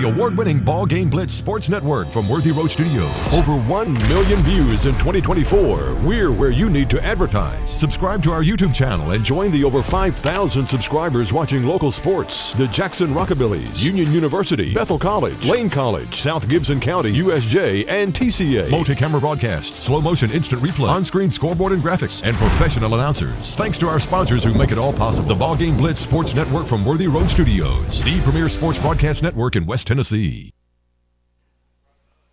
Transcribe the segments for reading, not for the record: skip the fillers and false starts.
award-winning BallGame Blitz Sports Network from Worthy Road Studios. Over 1 million views in 2024. We're where you need to advertise. Subscribe to our YouTube channel and join the over 5,000 subscribers watching local sports. The Jackson Rockabillys, Union University, Bethel College, Lane College, South Gibson County, USJ, and TCA. Multi-camera broadcasts, slow motion instant replay, on-screen scoreboard and graphics, and professional announcers. Thanks to our sponsors who make it all possible. The BallGame Blitz Sports Network from Worthy Road Studios, the premier sports broadcast network in West Tennessee.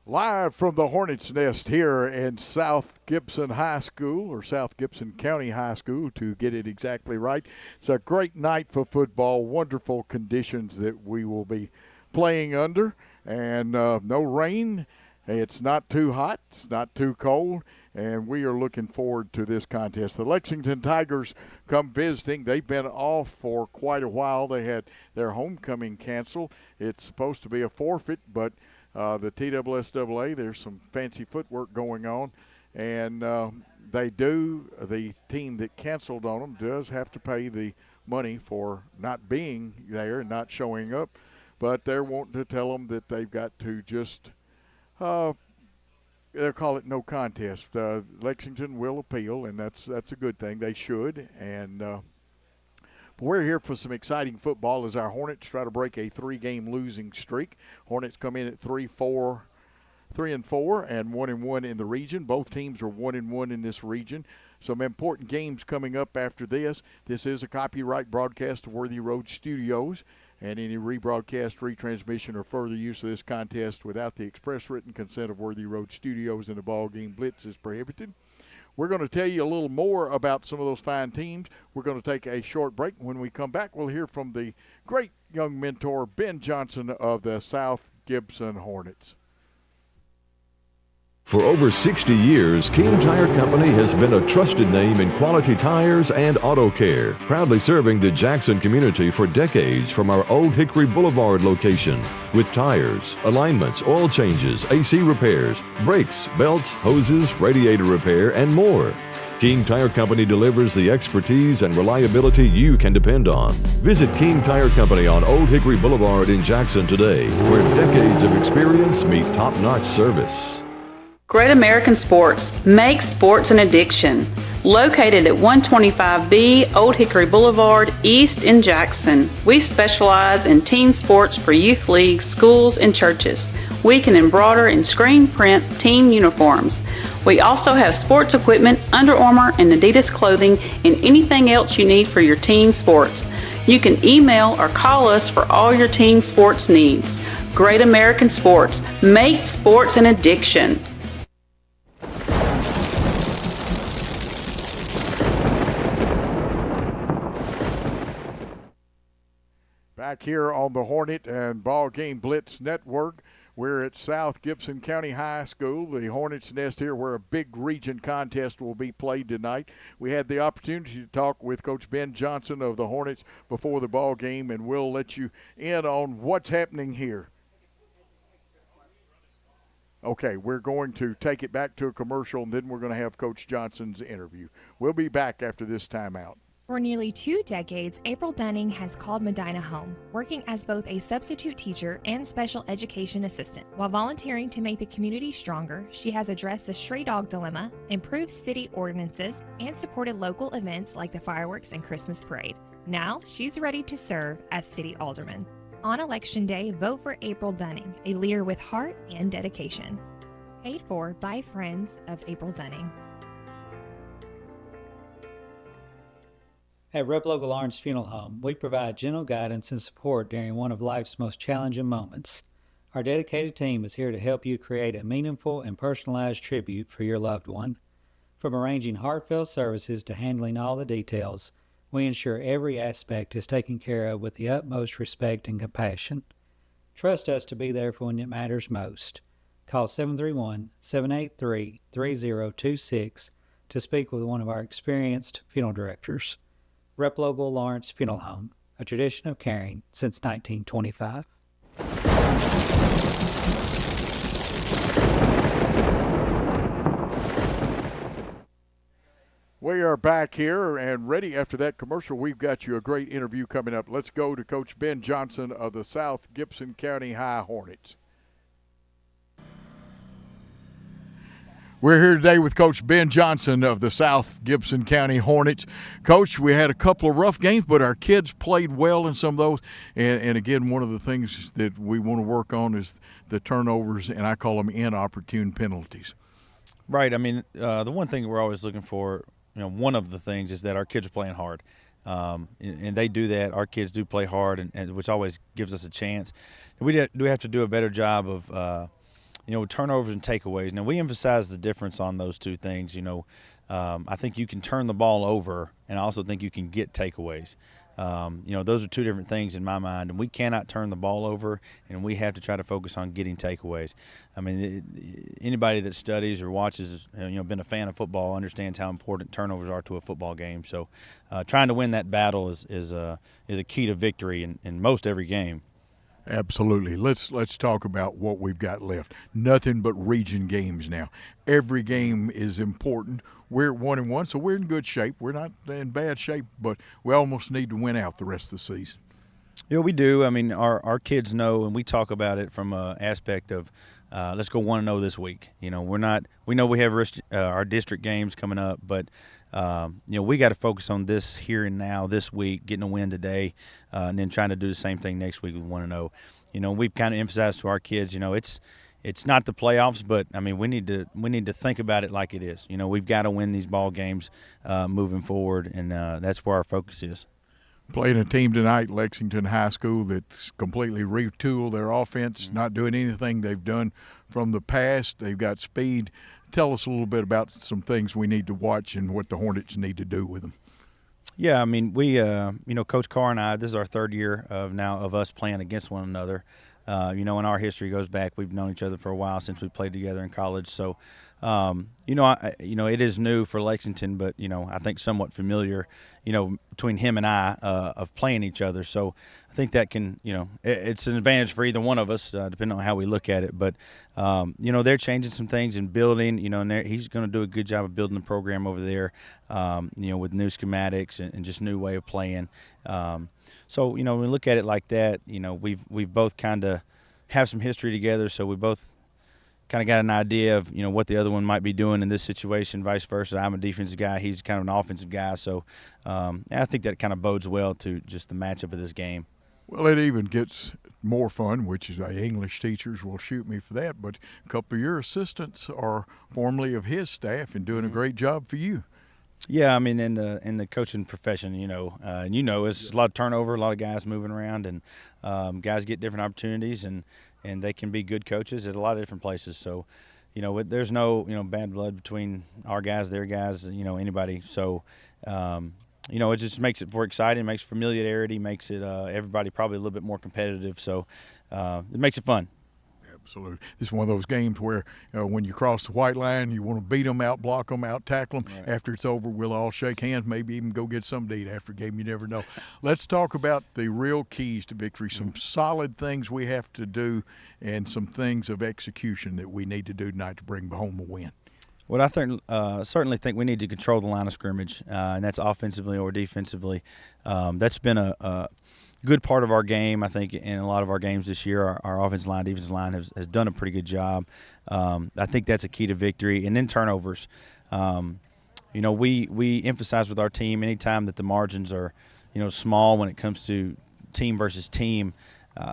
Live from the Hornets' Nest here in South Gibson High School, or South Gibson County High School, to get it exactly right. It's a great night for football, wonderful conditions that we will be playing under, and no rain. It's not too hot, it's not too cold, and we are looking forward to this contest. The Lexington Tigers come visiting. They've been off for quite a while. They had their homecoming canceled. It's supposed to be a forfeit, but the TSSAA, there's some fancy footwork going on, and the team that canceled on them does have to pay the money for not being there and not showing up, but they're wanting to tell them that they've got to just they'll call it no contest. Lexington will appeal, and that's a good thing. They should, and we're here for some exciting football as our Hornets try to break a 3-game losing streak. Hornets come in at 3-4 and 1-1 in the region. Both teams are 1-1 in this region. Some important games coming up after this. This is a copyright broadcast of Worthy Road Studios, and any rebroadcast, retransmission, or further use of this contest without the express written consent of Worthy Road Studios and the BallGame Blitz is prohibited. We're going to tell you a little more about some of those fine teams. We're going to take a short break. When we come back, we'll hear from the great young mentor, Ben Johnson of the South Gibson Hornets. For over 60 years, King Tire Company has been a trusted name in quality tires and auto care, proudly serving the Jackson community for decades from our Old Hickory Boulevard location. With tires, alignments, oil changes, AC repairs, brakes, belts, hoses, radiator repair, and more. King Tire Company delivers the expertise and reliability you can depend on. Visit King Tire Company on Old Hickory Boulevard in Jackson today, where decades of experience meet top-notch service. Great American Sports, make sports an addiction. Located at 125B Old Hickory Boulevard, East in Jackson. We specialize in teen sports for youth leagues, schools, and churches. We can embroider and screen print team uniforms. We also have sports equipment, Under Armour, and Adidas clothing, and anything else you need for your teen sports. You can email or call us for all your teen sports needs. Great American Sports, make sports an addiction. Back here on the Hornet and BallGame Blitz Network, we're at South Gibson County High School, the Hornets' Nest here, where a big region contest will be played tonight. We had the opportunity to talk with Coach Ben Johnson of the Hornets before the ball game, and we'll let you in on what's happening here. Okay, we're going to take it back to a commercial, and then we're going to have Coach Johnson's interview. We'll be back after this timeout. For nearly 2 decades, April Dunning has called Medina home, working as both a substitute teacher and special education assistant. While volunteering to make the community stronger, she has addressed the stray dog dilemma, improved city ordinances, and supported local events like the fireworks and Christmas parade. Now, she's ready to serve as city alderman. On Election Day, vote for April Dunning, a leader with heart and dedication. Paid for by friends of April Dunning. At Rep Local Lawrence Funeral Home, we provide gentle guidance and support during one of life's most challenging moments. Our dedicated team is here to help you create a meaningful and personalized tribute for your loved one. From arranging heartfelt services to handling all the details, we ensure every aspect is taken care of with the utmost respect and compassion. Trust us to be there for when it matters most. Call 731-783-3026 to speak with one of our experienced funeral directors. Rep Local Lawrence Funeral Home, a tradition of caring since 1925. We are back here and ready after that commercial. We've got you a great interview coming up. Let's go to Coach Ben Johnson of the South Gibson County High Hornets. We're here today with Coach Ben Johnson of the South Gibson County Hornets. Coach, we had a couple of rough games, but our kids played well in some of those. And again, one of the things that we want to work on is the turnovers, and I call them inopportune penalties. Right. I mean, the one thing we're always looking for, one of the things is that our kids are playing hard. And they do that. Our kids do play hard, and which always gives us a chance. We do have to do a better job of turnovers and takeaways. Now, we emphasize the difference on those two things. I think you can turn the ball over, and I also think you can get takeaways. Those are two different things in my mind, and we cannot turn the ball over, and we have to try to focus on getting takeaways. I mean, anybody that studies or watches, been a fan of football understands how important turnovers are to a football game. So trying to win that battle is a key to victory in most every game. Absolutely. Let's talk about what we've got left. Nothing but region games now. Every game is important. We're at 1-1, so we're in good shape. We're not in bad shape, but we almost need to win out the rest of the season. Yeah, we do. I mean, our kids know, and we talk about it from an aspect of let's go 1-0 this week. We know we have our district games coming up, but we got to focus on this here and now, this week, getting a win today, and then trying to do the same thing next week with 1-0. We've kind of emphasized to our kids, it's not the playoffs, but I mean we need to think about it like it is. We've got to win these ball games moving forward, and that's where our focus is. Playing a team tonight, Lexington High School, that's completely retooled their offense, not doing anything they've done from the past. They've got speed. Tell us a little bit about some things we need to watch and what the Hornets need to do with them. Yeah, I mean, we, Coach Carr and I, this is our third year of us playing against one another. In our history goes back. We've known each other for a while since we played together in college. So, it is new for Lexington, but, I think somewhat familiar, between him and I of playing each other. So I think that can, it's an advantage for either one of us, depending on how we look at it. But, they're changing some things and building, and he's going to do a good job of building the program over there, with new schematics and just new way of playing. So, when we look at it like that, we've both kind of have some history together, so we both kind of got an idea of, what the other one might be doing in this situation, vice versa. I'm a defensive guy. He's kind of an offensive guy. So I think that kind of bodes well to just the matchup of this game. Well, it even gets more fun, which is English teachers will shoot me for that, but a couple of your assistants are formerly of his staff and doing a great job for you. Yeah, I mean, in the coaching profession, it's a lot of turnover, a lot of guys moving around, and guys get different opportunities, and they can be good coaches at a lot of different places. So, there's no, bad blood between our guys, their guys, anybody. So, it just makes it more exciting, makes familiarity, makes it everybody probably a little bit more competitive. So, it makes it fun. Absolutely. This is one of those games where when you cross the white line, you want to beat them, out block them, out tackle them. Right. After it's over, we'll all shake hands, maybe even go get something to eat after a game. You never know. Let's talk about the real keys to victory, some solid things we have to do and some things of execution that we need to do tonight to bring home a win. Well, I certainly think we need to control the line of scrimmage, and that's offensively or defensively. That's been a good part of our game. I think in a lot of our games this year, our offensive line, defensive line has done a pretty good job. I think that's a key to victory. And then turnovers. We emphasize with our team anytime that the margins are, small when it comes to team versus team,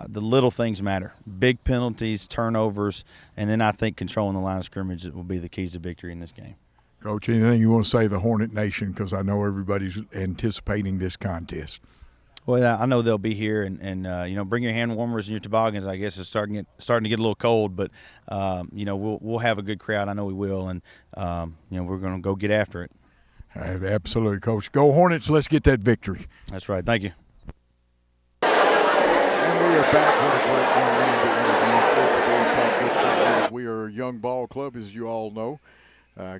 the little things matter. Big penalties, turnovers, and then I think controlling the line of scrimmage will be the keys to victory in this game. Coach, anything you want to say to the Hornet Nation, because I know everybody's anticipating this contest? Well, I know they'll be here, and bring your hand warmers and your toboggans. I guess it's starting to get a little cold, but we'll have a good crowd. I know we will, and we're going to go get after it. Absolutely, Coach. Go Hornets! Let's get that victory. That's right. Thank you. And we are back. We are a young ball club, as you all know.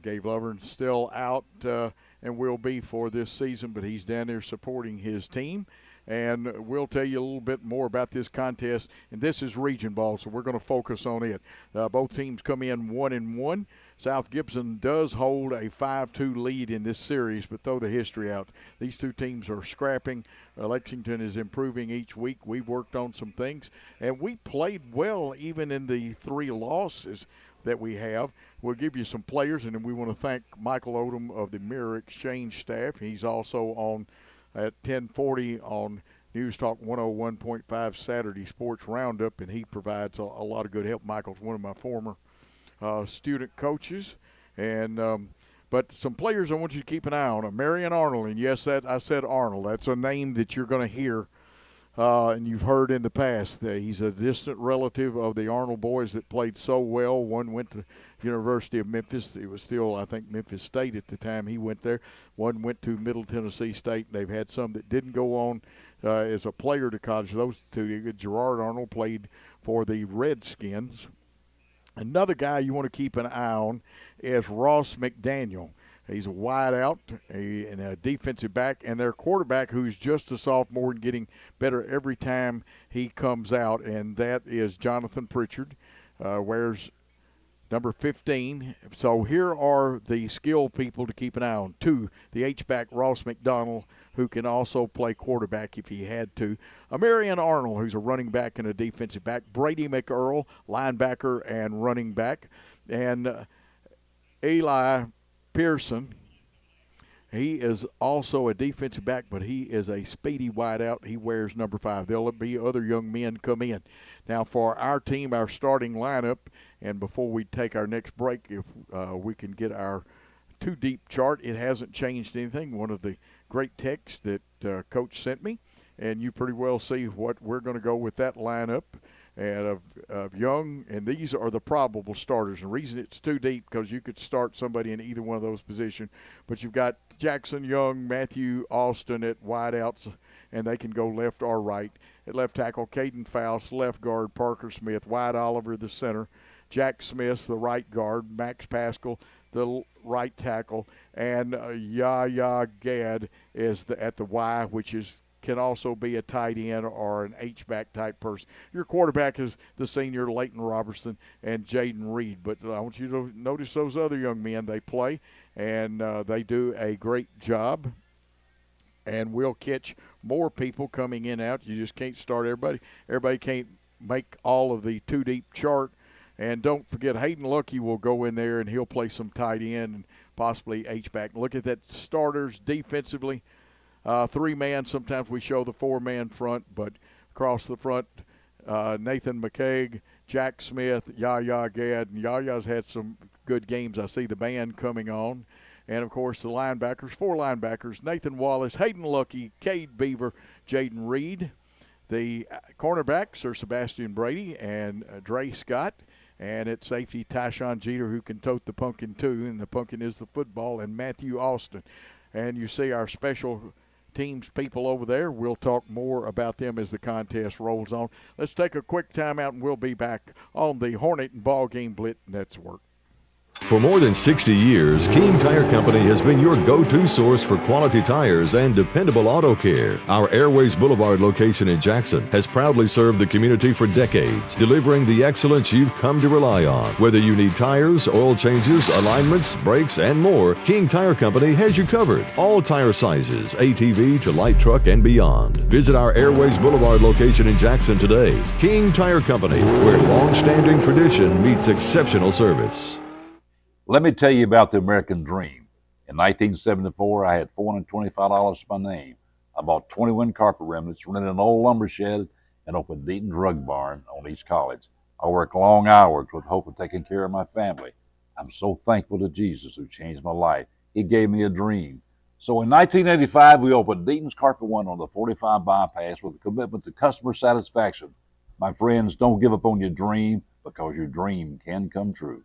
Gabe Lovern's still out and will be for this season, but he's down there supporting his team. and we'll tell you a little bit more about this contest. And this is region ball, so we're going to focus on it. Both teams come in 1-1. South Gibson does hold a 5-2 lead in this series, but throw the history out. These two teams are scrapping. Lexington is improving each week. We've worked on some things, and we played well even in the 3 losses that we have. We'll give you some players, and then we want to thank Michael Odom of the Mirror Exchange staff. He's also on at 1040 on News Talk 101.5 Saturday Sports Roundup, and he provides a lot of good help. Michael's one of my former student coaches. And but some players I want you to keep an eye on. Marion Arnold, and yes, that I said Arnold. That's a name that you're going to hear and you've heard in the past. He's a distant relative of the Arnold boys that played so well. One went to University of Memphis. It was still, I think, Memphis State at the time he went there. One went to Middle Tennessee State. They've had some that didn't go on as a player to college. Those two, Gerard Arnold played for the Redskins. Another guy you want to keep an eye on is Ross McDaniel. He's a wideout and a defensive back, and their quarterback, who's just a sophomore and getting better every time he comes out, and that is Jonathan Pritchard, wears number 15. So here are the skill people to keep an eye on. 2, the H-back Ross McDonald, who can also play quarterback if he had to. Marion Arnold, who's a running back and a defensive back. Brady McEarl, linebacker and running back. And Eli Pearson, he is also a defensive back, but he is a speedy wideout. He wears number 5. There'll be other young men come in. Now for our team, our starting lineup, and before we take our next break, if we can get our 2-deep chart, it hasn't changed anything. One of the great texts that Coach sent me, and you pretty well see what we're going to go with that lineup. And of Young, and these are the probable starters. The reason it's 2 deep because you could start somebody in either one of those positions. But you've got Jackson Young, Matthew Austin at wideouts, and they can go left or right. At left tackle, Caden Faust, left guard, Parker Smith, Wyatt Oliver, the center, Jack Smith, the right guard, Max Pascal, the right tackle, and Yahya Gad is at the Y, which can also be a tight end or an H-back type person. Your quarterback is the senior Leighton Robertson and Jaden Reed. But I want you to notice those other young men. They play, and they do a great job. And we'll catch more people coming in and out. You just can't start everybody. Everybody can't make all of the 2-deep chart. And don't forget, Hayden Lucky will go in there, and he'll play some tight end and possibly H-back. Look at that starters defensively. 3-man, sometimes we show the 4-man front, but across the front, Nathan McCaig, Jack Smith, Yahya Gad, and Yahya's had some good games. I see the band coming on. And, of course, the linebackers, 4 linebackers, Nathan Wallace, Hayden Lucky, Cade Beaver, Jaden Reed. The cornerbacks are Sebastian Brady and Dre Scott. And at safety, Tyshawn Jeter, who can tote the pumpkin too, and the pumpkin is the football, and Matthew Austin. And you see our special teams people over there. We'll talk more about them as the contest rolls on. Let's take a quick timeout, and we'll be back on the Hornet and BallGame Blitz Network. For more than 60 years, King Tire Company has been your go-to source for quality tires and dependable auto care. Our Airways Boulevard location in Jackson has proudly served the community for decades, delivering the excellence you've come to rely on. Whether you need tires, oil changes, alignments, brakes, and more, King Tire Company has you covered. All tire sizes, ATV to light truck and beyond. Visit our Airways Boulevard location in Jackson today. King Tire Company, where long-standing tradition meets exceptional service. Let me tell you about the American Dream. In 1974, I had $425 to my name. I bought 21 carpet remnants, rented an old lumber shed, and opened Deaton's Rug Barn on East College. I worked long hours with hope of taking care of my family. I'm so thankful to Jesus who changed my life. He gave me a dream. So in 1985, we opened Deaton's Carpet One on the 45 bypass with a commitment to customer satisfaction. My friends, don't give up on your dream because your dream can come true.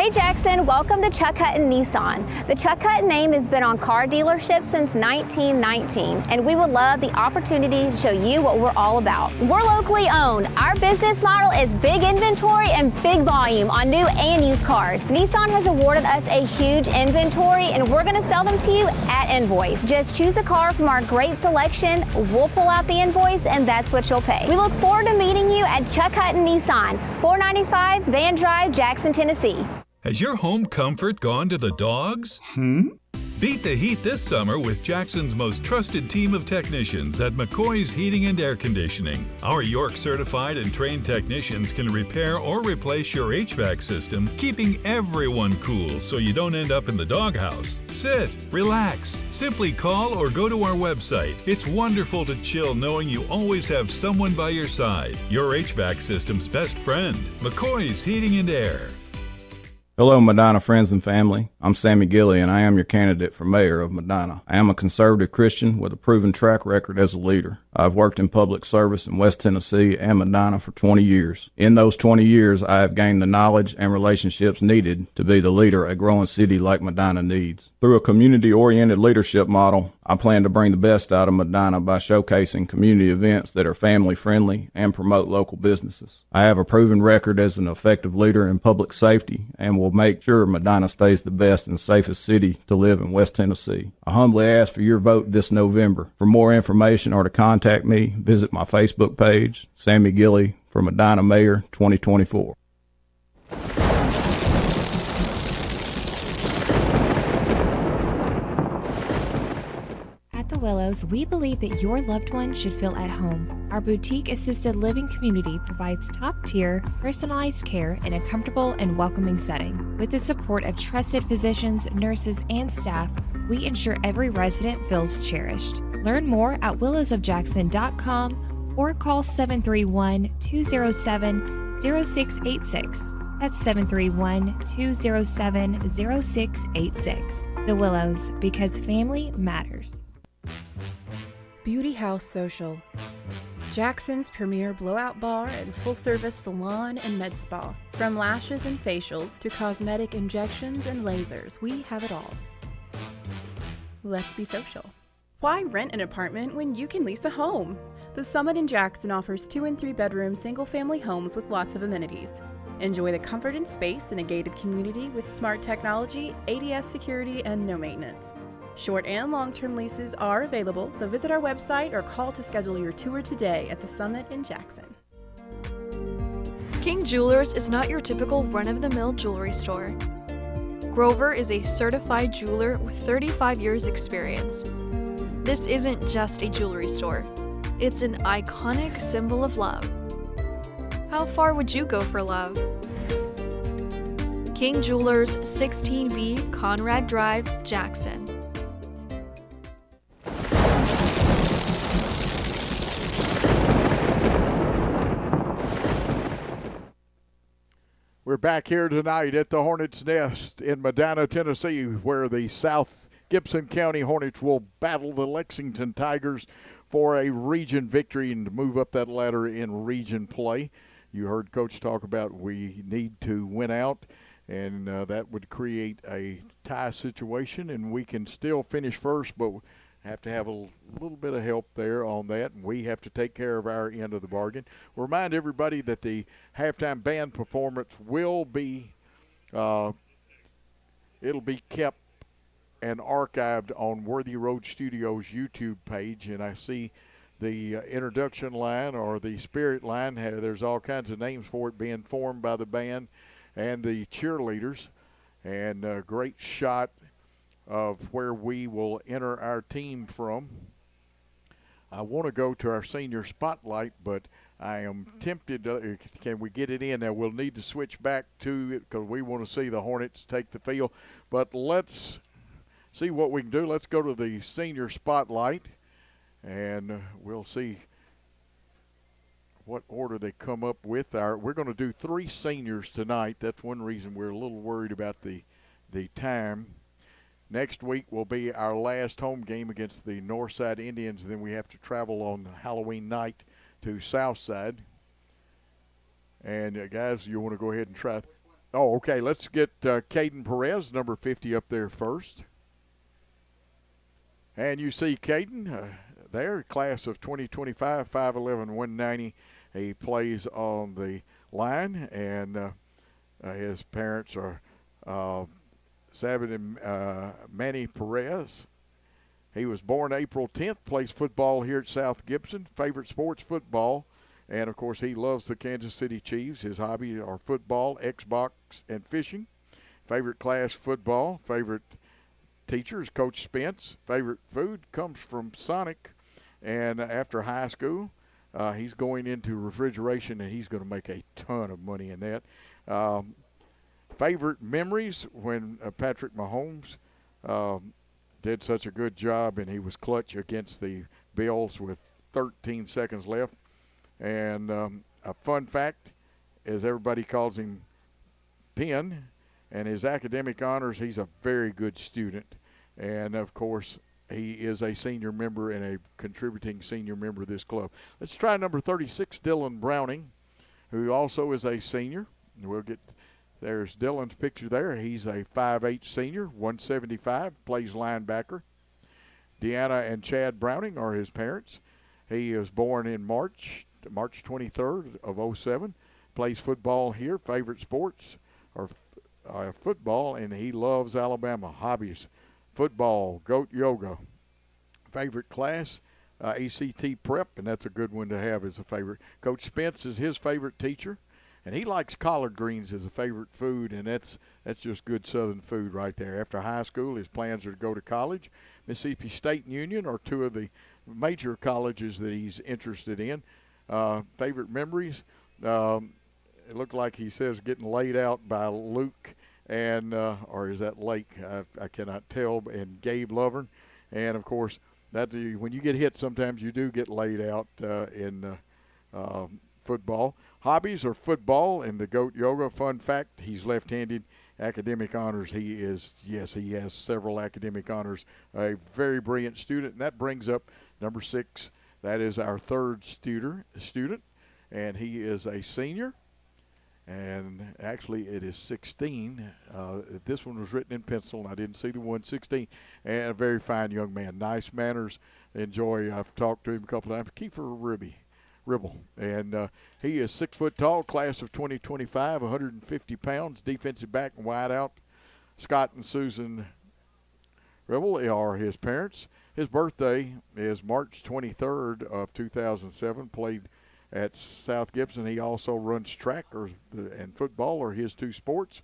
Hey Jackson, welcome to Chuck Hutton Nissan. The Chuck Hutton name has been on car dealerships since 1919, and we would love the opportunity to show you what we're all about. We're locally owned. Our business model is big inventory and big volume on new and used cars. Nissan has awarded us a huge inventory, and we're going to sell them to you at invoice. Just choose a car from our great selection, we'll pull out the invoice, and that's what you'll pay. We look forward to meeting you at Chuck Hutton Nissan, 495 Van Drive, Jackson, Tennessee. Has your home comfort gone to the dogs? Beat the heat this summer with Jackson's most trusted team of technicians at McCoy's Heating and Air Conditioning. Our York certified and trained technicians can repair or replace your HVAC system, keeping everyone cool so you don't end up in the doghouse. Sit, relax, simply call or go to our website. It's wonderful to chill knowing you always have someone by your side. Your HVAC system's best friend, McCoy's Heating and Air. Hello, Medina friends and family. I'm Sammy Gilley, and I am your candidate for mayor of Medina. I am a conservative Christian with a proven track record as a leader. I've worked in public service in West Tennessee and Medina for 20 years. In those 20 years, I have gained the knowledge and relationships needed to be the leader a growing city like Medina needs. Through a community-oriented leadership model, I plan to bring the best out of Medina by showcasing community events that are family-friendly and promote local businesses. I have a proven record as an effective leader in public safety and will make sure Medina stays the best and safest city to live in West Tennessee. I humbly ask for your vote this November. For more information or to contact me, visit my Facebook page, Sammy Gilley for Medina Mayor 2024. At the Willows, we believe that your loved one should feel at home. Our boutique assisted living community provides top-tier, personalized care in a comfortable and welcoming setting. With the support of trusted physicians, nurses, and staff, we ensure every resident feels cherished. Learn more at willowsofjackson.com or call 731-207-0686. That's 731-207-0686. The Willows, because family matters. Beauty House Social, Jackson's premier blowout bar and full-service salon and med spa. From lashes and facials to cosmetic injections and lasers, we have it all. Let's be social. Why rent an apartment when you can lease a home? The Summit in Jackson offers 2 and 3 bedroom single-family homes with lots of amenities. Enjoy the comfort and space in a gated community with smart technology, ADS security, and no maintenance. Short and long-term leases are available, so visit our website or call to schedule your tour today at the Summit in Jackson. King Jewelers is not your typical run-of-the-mill jewelry store. Grover is a certified jeweler with 35 years experience. This isn't just a jewelry store. It's an iconic symbol of love. How far would you go for love? King Jewelers, 16B Conrad Drive, Jackson. We're back here tonight at the Hornets' Nest in Medina, Tennessee, where the South Gibson County Hornets will battle the Lexington Tigers for a region victory and to move up that ladder in region play. You heard Coach talk about we need to win out, and that would create a tie situation, and we can still finish first, but have to have a little bit of help there on that, and we have to take care of our end of the bargain. We'll remind everybody that the halftime band performance will be it'll be kept and archived on Worthy Road Studios YouTube page, and I see the introduction line or the spirit line, there's all kinds of names for it being formed by the band and the cheerleaders, and a great shot of where we will enter our team from. I want to go to our senior spotlight, but I am tempted to, can we get it in? Now we'll need to switch back to it because we want to see the Hornets take the field, but let's see what we can do. Let's go to the senior spotlight, and we'll see what order they come up with. We're going to do 3 seniors tonight. That's one reason we're a little worried about the time. Next week will be our last home game against the Northside Indians. Then we have to travel on Halloween night to Southside. And guys, you want to go ahead and try Oh, okay. Let's get Caden Perez, number 50, up there first. And you see Caden there, class of 2025, 5'11", 190. He plays on the line, and his parents are Sabin and Manny Perez. He was born April 10th, plays football here at South Gibson. Favorite sports, football. And, of course, he loves the Kansas City Chiefs. His hobbies are football, Xbox, and fishing. Favorite class, football. Favorite teacher is Coach Spence. Favorite food comes from Sonic. And after high school, he's going into refrigeration, and he's going to make a ton of money in that. Favorite memories when Patrick Mahomes did such a good job, and he was clutch against the Bills with 13 seconds left. And a fun fact is everybody calls him Penn, and his academic honors, he's a very good student. And, of course, he is a senior member and a contributing senior member of this club. Let's try number 36, Dylan Browning, who also is a senior. We'll get – there's Dylan's picture there. He's a 5'8" senior, 175, plays linebacker. Deanna and Chad Browning are his parents. He was born in March 23rd of 07, plays football here. Favorite sports are football, and he loves Alabama. Hobbies, football, goat yoga. Favorite class, ACT prep, and that's a good one to have as a favorite. Coach Spence is his favorite teacher, and he likes collard greens as a favorite food, and that's just good Southern food right there. After high school, his plans are to go to college. Mississippi State and Union are two of the major colleges that he's interested in. Favorite memories, it looked like he says getting laid out by Luke and or is that Lake? I cannot tell. And Gabe Lovern, and of course that when you get hit, sometimes you do get laid out in football. Hobbies are football and the goat yoga. Fun fact: he's left-handed. Academic honors, he has several academic honors. A very brilliant student, and that brings up number 6. That is our third student, and he is a senior. And actually, it is 16. This one was written in pencil, and I didn't see the one 16. And a very fine young man, nice manners. I've talked to him a couple of times. Kiefer Ribble, and he is 6 foot tall, class of 2025, 150 pounds, defensive back and wide out. Scott and Susan Ribble are his parents. His birthday is March 23rd of 2007, played at South Gibson. He also runs track and football are his two sports.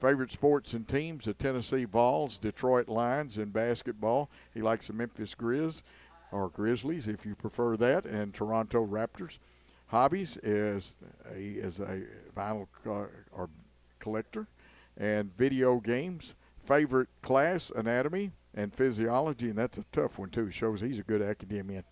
Favorite sports and teams, the Tennessee Vols, Detroit Lions, and basketball. He likes the Memphis Grizzlies, if you prefer that, and Toronto Raptors. Hobbies is a vinyl or collector and video games. Favorite class, anatomy and physiology, and that's a tough one too. Shows he's a good academician.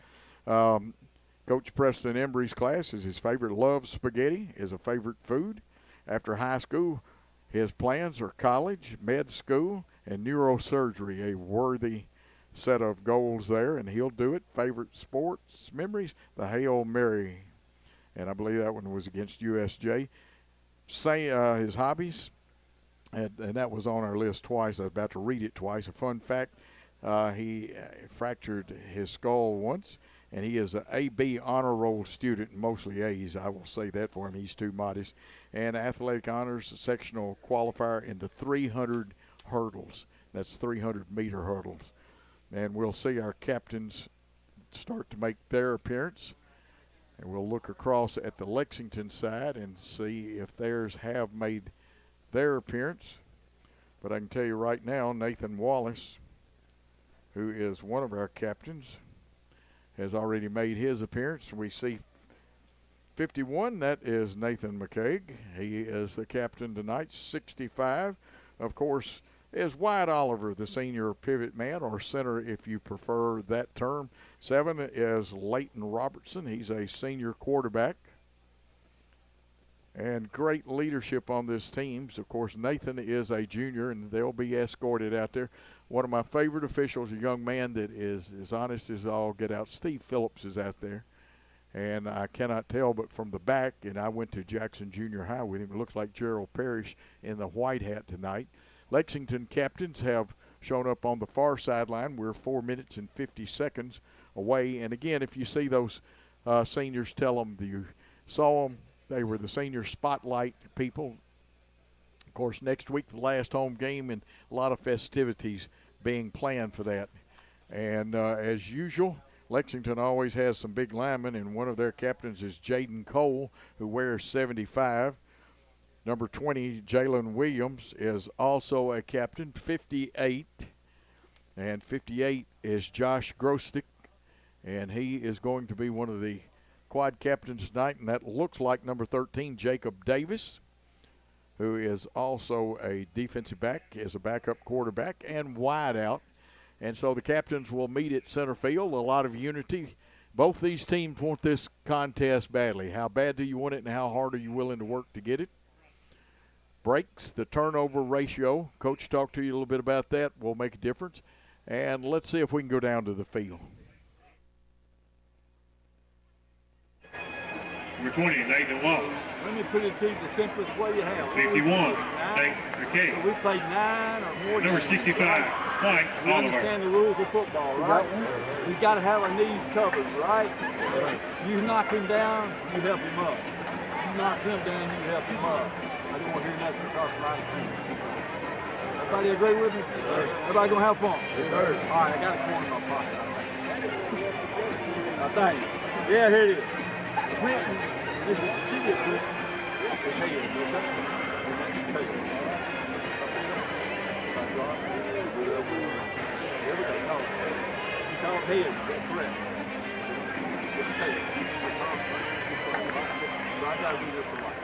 Coach Preston Embry's class is his favorite. Loves spaghetti, is a favorite food. After high school, his plans are college, med school, and neurosurgery, a worthy set of goals there, and he'll do it. Favorite sports memories, the Hail Mary, and I believe that one was against USJ. His hobbies, and that was on our list twice. I was about to read it twice. A fun fact, he fractured his skull once, and he is an AB honor roll student, mostly A's. I will say that for him. He's too modest. And athletic honors, sectional qualifier in the 300 hurdles. That's 300-meter hurdles. And we'll see our captains start to make their appearance. And we'll look across at the Lexington side and see if theirs have made their appearance. But I can tell you right now, Nathan Wallace, who is one of our captains, has already made his appearance. We see 51, that is Nathan McCaig. He is the captain tonight. 65, of course, is Wyatt Oliver, the senior pivot man, or center if you prefer that term. 7 is Leighton Robertson. He's a senior quarterback. And great leadership on this team. Of course, Nathan is a junior, and they'll be escorted out there. One of my favorite officials, a young man that is as honest as all get out. Steve Phillips is out there. And I cannot tell, but from the back, and I went to Jackson Junior High with him, it looks like Gerald Parrish in the white hat tonight. Lexington captains have shown up on the far sideline. We're 4 minutes and 50 seconds away. And again, if you see those seniors, tell them you saw them. They were the senior spotlight people. Of course, next week, the last home game, and a lot of festivities being planned for that. And as usual, Lexington always has some big linemen, and one of their captains is Jaden Cole, who wears 75. Number 20, Jalen Williams, is also a captain, 58. And 58 is Josh Grostic, and he is going to be one of the quad captains tonight, and that looks like number 13, Jacob Davis, who is also a defensive back, is a backup quarterback and wide out. And so the captains will meet at center field. A lot of unity. Both these teams want this contest badly. How bad do you want it, and how hard are you willing to work to get it? Breaks, the turnover ratio. Coach talked to you a little bit about that. Will make a difference. And let's see if we can go down to the field. Number 20, Nathan Wallace. Let me put it to you the simplest way you have. 51, Nate McKay. So we played 9 or more. Number 65, Mike We Oliver. understand the rules of football, right? We got to have our knees covered, right? You knock him down, you help him up. You knock him down, you help him up. I don't want to hear nothing across the line. Everybody agree with me? Yes, everybody gonna have fun? Yes, sir. All right, I got a coin in my pocket. Now, thank you. Yeah, here it is. Clinton, this is the city of Clinton. It's head, okay? And that's tail. Here we go, call it. You call it head, that's correct. It's tail. So I gotta do this a lot.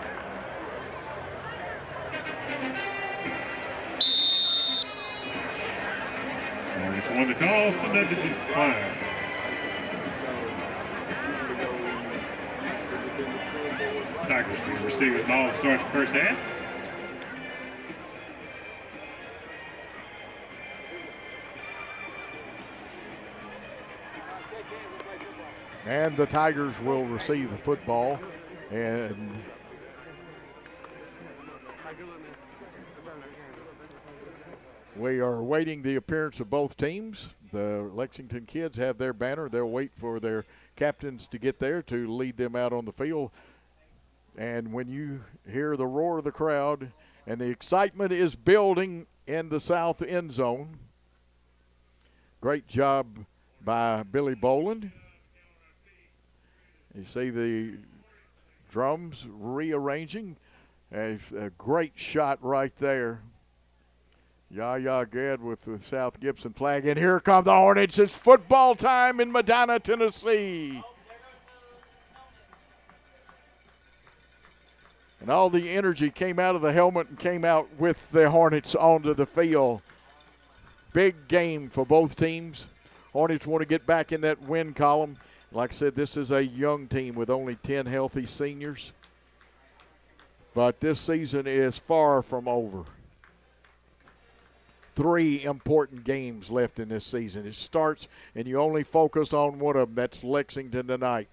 It's one to toss, another to fire. Tigers will receive the ball, starts the first half. And the Tigers will receive the football. And we are awaiting the appearance of both teams. The Lexington kids have their banner. They'll wait for their captains to get there to lead them out on the field. And when you hear the roar of the crowd and the excitement is building in the south end zone, great job by Billy Boland. You see the drums rearranging. A great shot right there. Yaya Gad with the South Gibson flag. And here come the Hornets. It's football time in Medina, Tennessee. And all the energy came out of the helmet and came out with the Hornets onto the field. Big game for both teams. Hornets want to get back in that win column. Like I said, this is a young team with only 10 healthy seniors. But this season is far from over. 3 important games left in this season. It starts, and you only focus on one of them. That's Lexington tonight.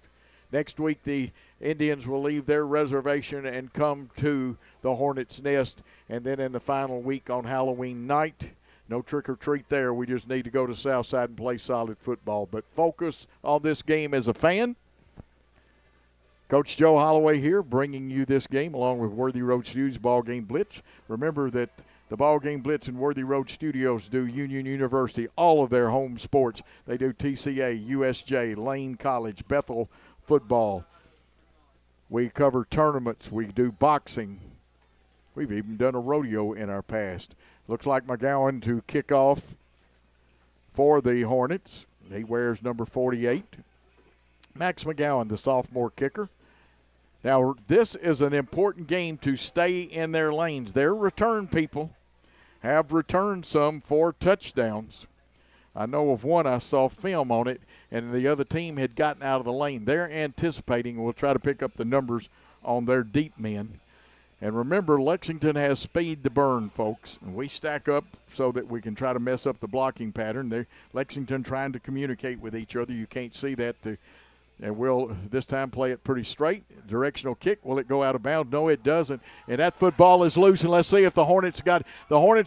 Next week, the Indians will leave their reservation and come to the Hornets' Nest. And then in the final week on Halloween night, no trick-or-treat there. We just need to go to Southside and play solid football. But focus on this game as a fan. Coach Joe Holloway here bringing you this game along with Worthy Road Studios BallGame Blitz. Remember that the BallGame Blitz and Worthy Road Studios do Union University, all of their home sports. They do TCA, USJ, Lane College, Bethel football. We cover tournaments. We do boxing. We've even done a rodeo in our past. Looks like McGowan to kick off for the Hornets. He wears number 48. Max McGowan, the sophomore kicker. Now, this is an important game to stay in their lanes. Their return people have returned some for touchdowns. I know of one, I saw film on it, and the other team had gotten out of the lane. They're anticipating, we'll try to pick up the numbers on their deep men. And remember, Lexington has speed to burn, folks. And we stack up so that we can try to mess up the blocking pattern. Lexington trying to communicate with each other. You can't see that to And we'll this time play it pretty straight. Directional kick. Will it go out of bounds? No, it doesn't. And that football is loose. And let's see if the Hornets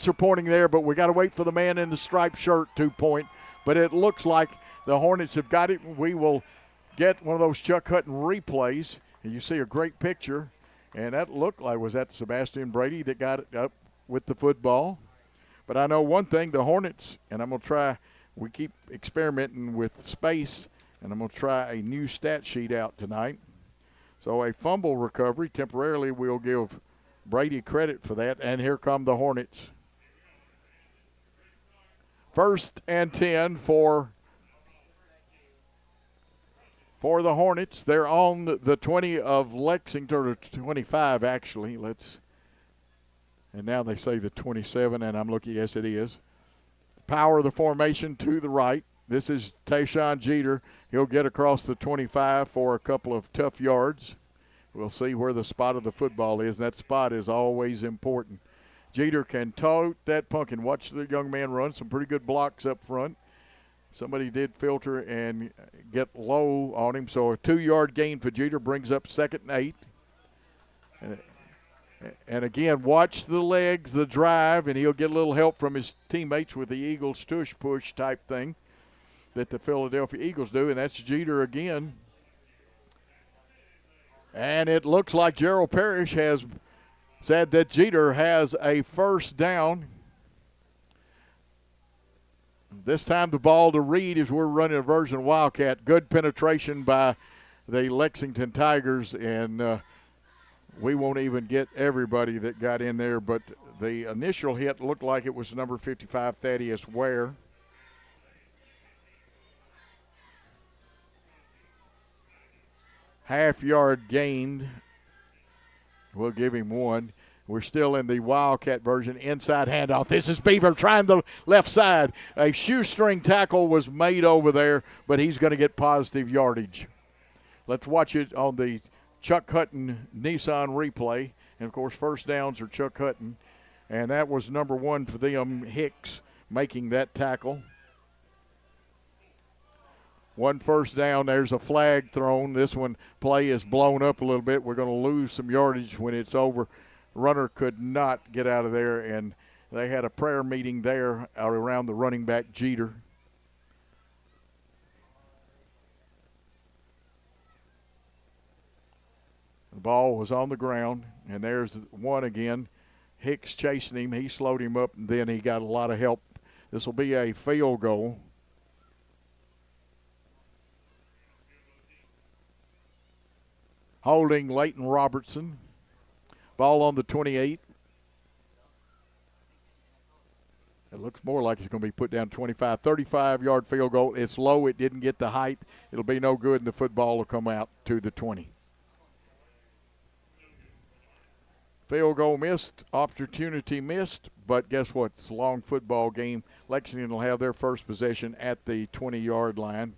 are pointing there, but we got to wait for the man in the striped shirt to point. But it looks like the Hornets have got it. We will get one of those Chuck Hutton replays. And you see a great picture. And that looked like, was that Sebastian Brady that got it up with the football? But I know one thing, the Hornets, and I'm going to try, we keep experimenting with space, and I'm going to try a new stat sheet out tonight. So a fumble recovery, temporarily we'll give Brady credit for that, and here come the Hornets. 1st and 10 for the Hornets. They're on the 20 of Lexington, or 25 actually. And now they say the 27, and I'm looking, yes it is. Power of the formation to the right. This is Tayshawn Jeter. He'll get across the 25 for a couple of tough yards. We'll see where the spot of the football is. That spot is always important. Jeter can tote that pumpkin. Watch the young man run. Some pretty good blocks up front. Somebody did filter and get low on him. So a 2-yard gain for Jeter brings up 2nd and 8. And again, watch the legs, the drive, and he'll get a little help from his teammates with the Eagles tush push type thing that the Philadelphia Eagles do. And that's Jeter again. And it looks like Gerald Parrish has said that Jeter has a 1st down. This time the ball to Reed as we're running a version Wildcat. Good penetration by the Lexington Tigers, and we won't even get everybody that got in there, but the initial hit looked like it was number 55, Thaddeus Ware. Half-yard gained. We'll give him 1. We're still in the Wildcat version, inside handoff. This is Beaver trying the left side. A shoestring tackle was made over there, but he's going to get positive yardage. Let's watch it on the Chuck Hutton Nissan replay. And, of course, 1st downs are Chuck Hutton. And that was number 1 for them, Hicks, making that tackle. 1 1st down. There's a flag thrown. This one play is blown up a little bit. We're going to lose some yardage when it's over. Runner could not get out of there, and they had a prayer meeting there around the running back Jeter. The ball was on the ground, and there's one again. Hicks chasing him. He slowed him up, and then he got a lot of help. This will be a field goal. Holding Leighton Robertson. Ball on the 28. It looks more like it's going to be put down 25. 35-yard field goal. It's low. It didn't get the height. It'll be no good, and the football will come out to the 20. Field goal missed. Opportunity missed. But guess what? It's a long football game. Lexington will have their first possession at the 20-yard line.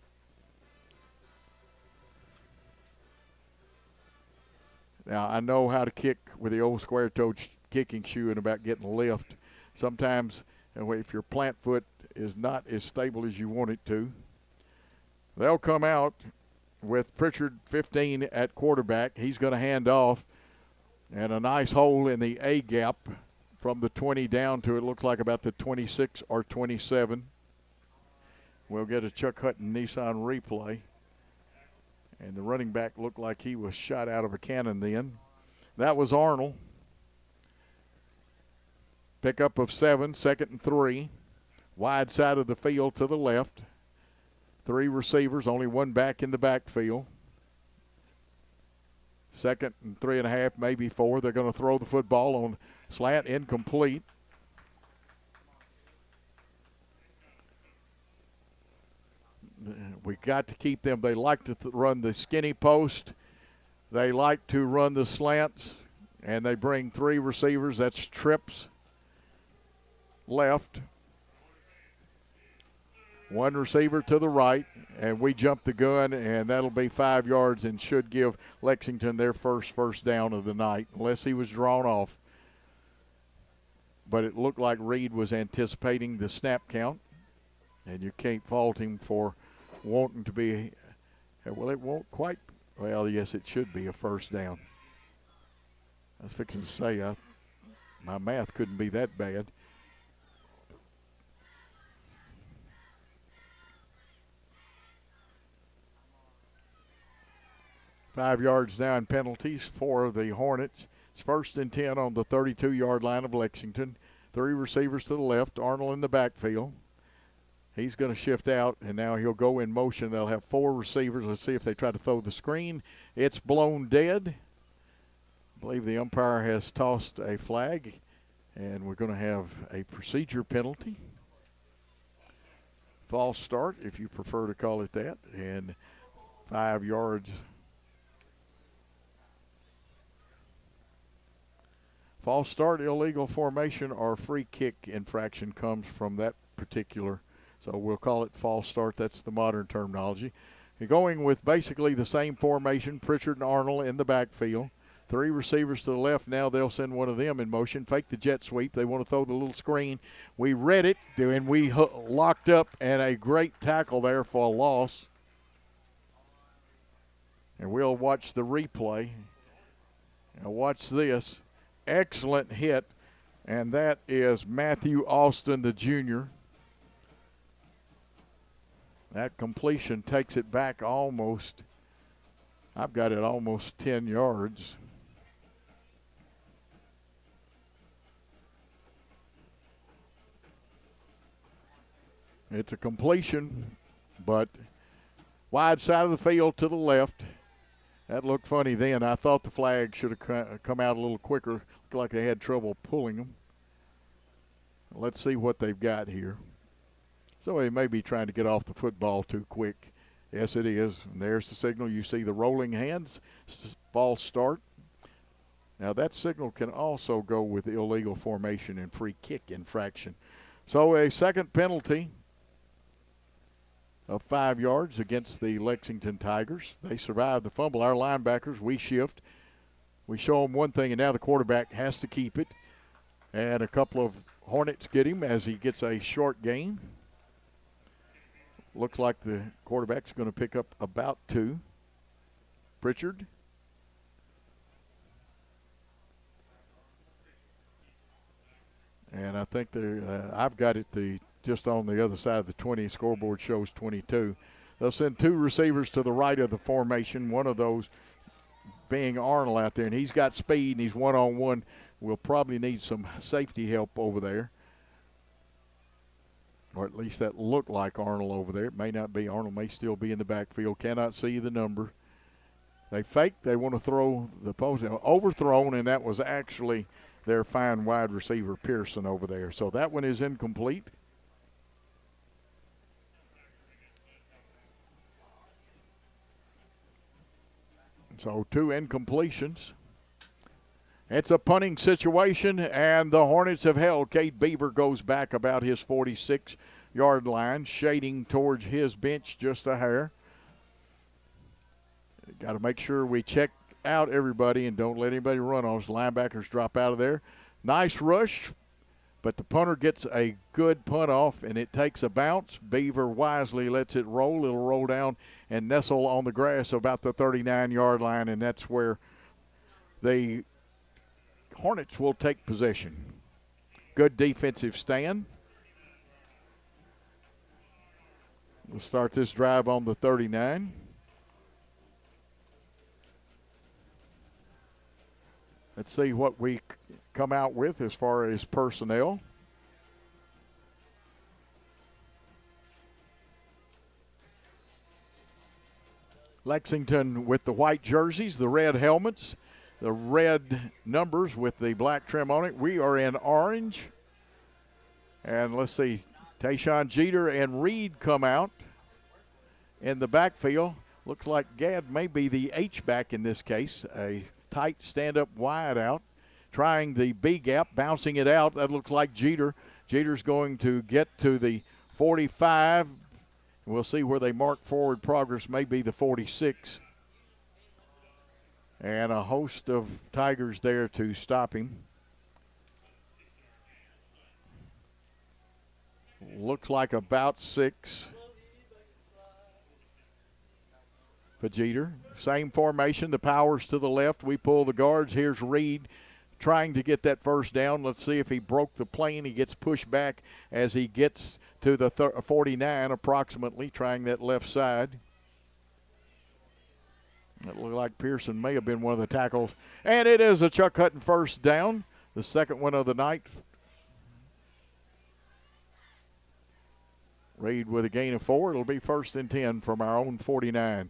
Now, I know how to kick with the old square-toed kicking shoe and about getting a lift. Sometimes, if your plant foot is not as stable as you want it to, they'll come out with Pritchard 15 at quarterback. He's going to hand off, and a nice hole in the A gap from the 20 down to it looks like about the 26 or 27. We'll get a Chuck Hutton Nissan replay. And the running back looked like he was shot out of a cannon then. That was Arnold. Pickup of 7, 2nd and 3. Wide side of the field to the left. 3 receivers, only 1 back in the backfield. 2nd and 3.5, maybe 4. They're going to throw the football on slant, incomplete. We got to keep them. They like to run the skinny post. They like to run the slants, and they bring 3 receivers. That's trips left. 1 receiver to the right, and we jump the gun, and that'll be 5 yards and should give Lexington their first down of the night, unless he was drawn off. But it looked like Reed was anticipating the snap count, and you can't fault him for wanting to Well, it won't quite. Well, yes, it should be a first down. I was fixing to say, my math couldn't be that bad. Five yards now in penalties for the Hornets. It's 1st and 10 on the 32-yard line of Lexington. 3 receivers to the left, Arnold in the backfield. He's going to shift out, and now he'll go in motion. They'll have 4 receivers. Let's see if they try to throw the screen. It's blown dead. I believe the umpire has tossed a flag, and we're going to have a procedure penalty. False start, if you prefer to call it that, and 5 yards. False start, illegal formation, or free kick infraction comes from that particular. So we'll call it false start. That's the modern terminology. You're going with basically the same formation, Pritchard and Arnold in the backfield. 3 receivers to the left. Now they'll send one of them in motion. Fake the jet sweep. They want to throw the little screen. We read it, and we locked up, and a great tackle there for a loss. And we'll watch the replay. Now watch this. Excellent hit, and that is Matthew Austin, the junior. That completion takes it back almost, I've got it almost 10 yards. It's a completion, but wide side of the field to the left. That looked funny then. I thought the flag should have come out a little quicker. Looked like they had trouble pulling them. Let's see what they've got here. So they may be trying to get off the football too quick. Yes, it is. And there's the signal. You see the rolling hands, false start. Now that signal can also go with illegal formation and free kick infraction. So a second penalty of 5 yards against the Lexington Tigers. They survive the fumble. Our linebackers, we shift. We show them one thing, and now the quarterback has to keep it. And a couple of Hornets get him as he gets a short gain. Looks like the quarterback's going to pick up about 2. Pritchard. And I think I've got it just on the other side of the 20. Scoreboard shows 22. They'll send 2 receivers to the right of the formation, one of those being Arnold out there, and he's got speed and he's one-on-one. We'll probably need some safety help over there, or at least that looked like Arnold over there. It may not be. Arnold may still be in the backfield. Cannot see the number. They fake. They want to throw the post. Overthrown, and that was actually their fine wide receiver Pearson over there. So that one is incomplete. So 2 incompletions. It's a punting situation, and the Hornets have held. Cade Beaver goes back about his 46-yard line, shading towards his bench just a hair. Got to make sure we check out everybody and don't let anybody run on us. Linebackers drop out of there. Nice rush, but the punter gets a good punt off, and it takes a bounce. Beaver wisely lets it roll. It'll roll down and nestle on the grass about the 39-yard line, and that's where the Hornets will take possession. Good defensive stand. We'll start this drive on the 39. Let's see what we come out with as far as personnel. Lexington with the white jerseys, the red helmets, the red numbers with the black trim on it. We are in orange. And let's see, Tayshawn Jeter and Reed come out in the backfield. Looks like Gadd may be the H-back in this case, a tight stand-up wide out, trying the B gap, bouncing it out. That looks like Jeter. Jeter's going to get to the 45. We'll see where they mark forward progress, maybe the 46. And a host of Tigers there to stop him. Looks like about 6. for Jeter. Same formation, the powers to the left. We pull the guards. Here's Reed trying to get that first down. Let's see if he broke the plane. He gets pushed back as he gets to the 49 approximately, trying that left side. It looked like Pearson may have been one of the tackles. And it is a Chuck Hutton first down, the second one of the night. Reed with a gain of 4. It'll be 1st and 10 from our own 49.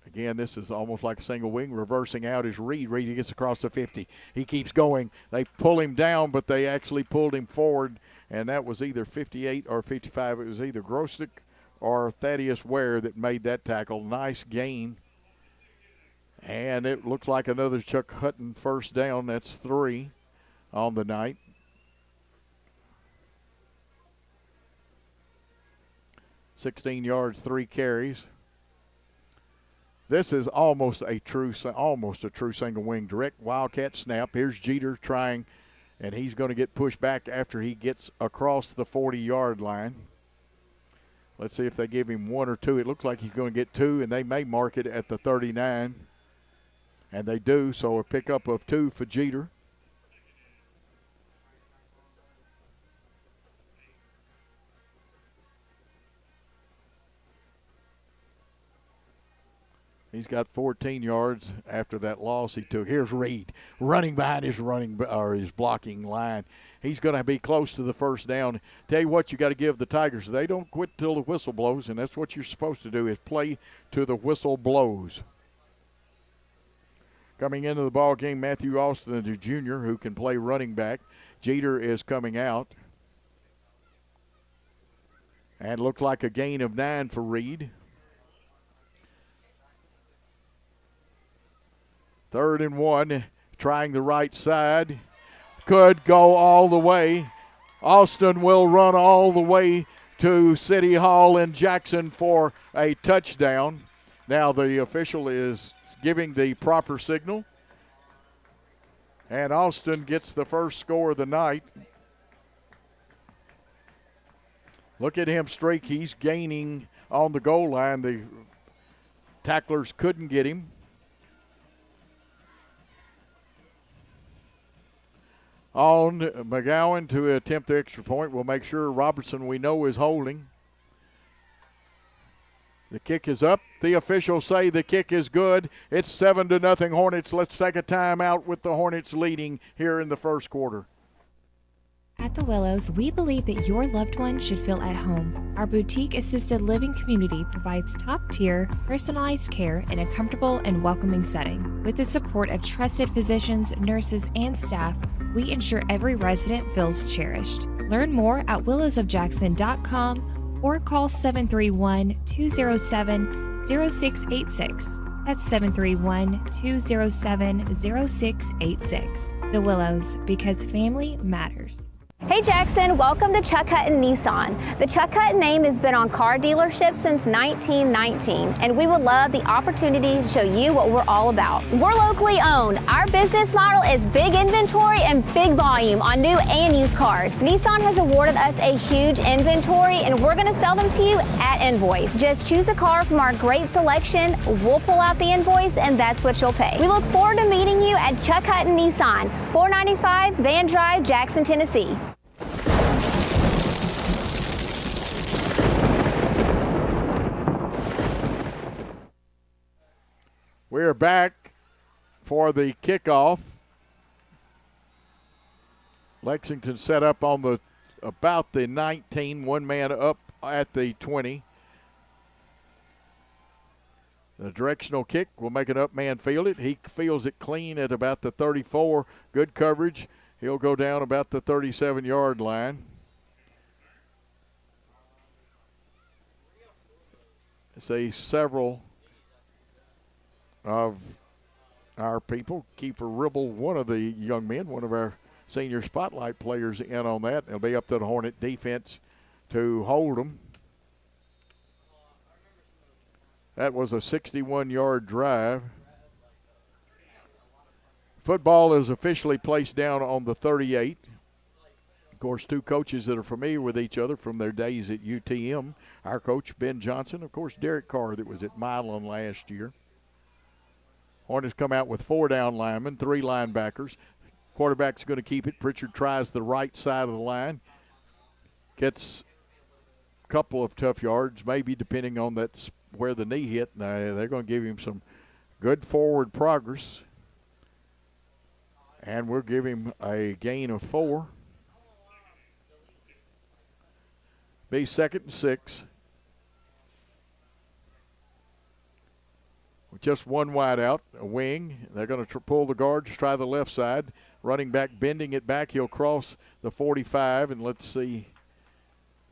Again, this is almost like a single wing. Reversing out is Reed. Reed gets across the 50. He keeps going. They pull him down, but they actually pulled him forward, and that was either 58 or 55. It was either Grosick or Thaddeus Ware that made that tackle. Nice gain. And it looks like another Chuck Hutton first down. That's 3 on the night. 16 yards, 3 carries. This is almost a true single wing direct wildcat snap. Here's Jeter trying, and he's going to get pushed back after he gets across the 40-yard line. Let's see if they give him 1 or 2. It looks like he's going to get 2, and they may mark it at the 39. And they do, so a pickup of 2 for Jeter. He's got 14 yards after that loss he took. Here's Reed running behind his blocking line. He's going to be close to the first down. Tell you what, you got to give the Tigers. They don't quit till the whistle blows, and that's what you're supposed to do, is play to the whistle blows. Coming into the ball game, Matthew Austin, the junior, who can play running back. Jeter is coming out. And looks like a gain of 9 for Reed. 3rd and 1, trying the right side. Could go all the way. Austin will run all the way to City Hall in Jackson for a touchdown. Now the official is giving the proper signal. And Austin gets the first score of the night. Look at him streak. He's gaining on the goal line. The tacklers couldn't get him. On McGowan to attempt the extra point. We'll make sure Robertson, we know, is holding. The kick is up. The officials say the kick is good. It's 7-0 Hornets. Let's take a timeout with the Hornets leading here in the first quarter. At the Willows, we believe that your loved one should feel at home. Our boutique assisted living community provides top-tier, personalized care in a comfortable and welcoming setting. With the support of trusted physicians, nurses, and staff, we ensure every resident feels cherished. Learn more at willowsofjackson.com or call 731-207-0686. That's 731-207-0686. The Willows, because family matters. Hey Jackson, welcome to Chuck Hutton Nissan. The Chuck Hutton name has been on car dealerships since 1919, and we would love the opportunity to show you what we're all about. We're locally owned. Our business model is big inventory and big volume on new and used cars. Nissan has awarded us a huge inventory, and we're going to sell them to you at invoice. Just choose a car from our great selection, we'll pull out the invoice, and that's what you'll pay. We look forward to meeting you at Chuck Hutton Nissan, 495 Van Drive, Jackson, Tennessee. We're back for the kickoff. Lexington set up on about the 19, one man up at the 20. The directional kick will make an up man field it. He fields it clean at about the 34. Good coverage. He'll go down about the 37-yard line. See several of our people. Kiefer Ribble, one of the young men, one of our senior spotlight players, in on that. It'll be up to the Hornet defense to hold them. That was a 61-yard drive. Football is officially placed down on the 38. Of course, two coaches that are familiar with each other from their days at UTM. Our coach, Ben Johnson, of course, Derek Carr that was at Milan last year. Hornets come out with 4 down linemen, 3 linebackers. Quarterback's going to keep it. Pritchard tries the right side of the line. Gets a couple of tough yards, maybe depending on that's where the knee hit. They're going to give him some good forward progress. And we'll give him a gain of 4. Be 2nd and 6. With just one wide out, a wing. They're going to pull the guards, try the left side. Running back bending it back. He'll cross the 45, and let's see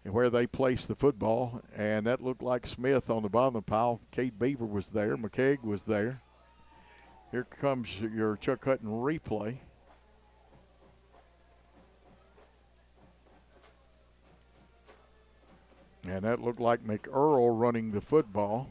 where they place the football. And that looked like Smith on the bottom of the pile. Cade Beaver was there. McKeag was there. Here comes your Chuck Hutton replay. And that looked like McEarl running the football.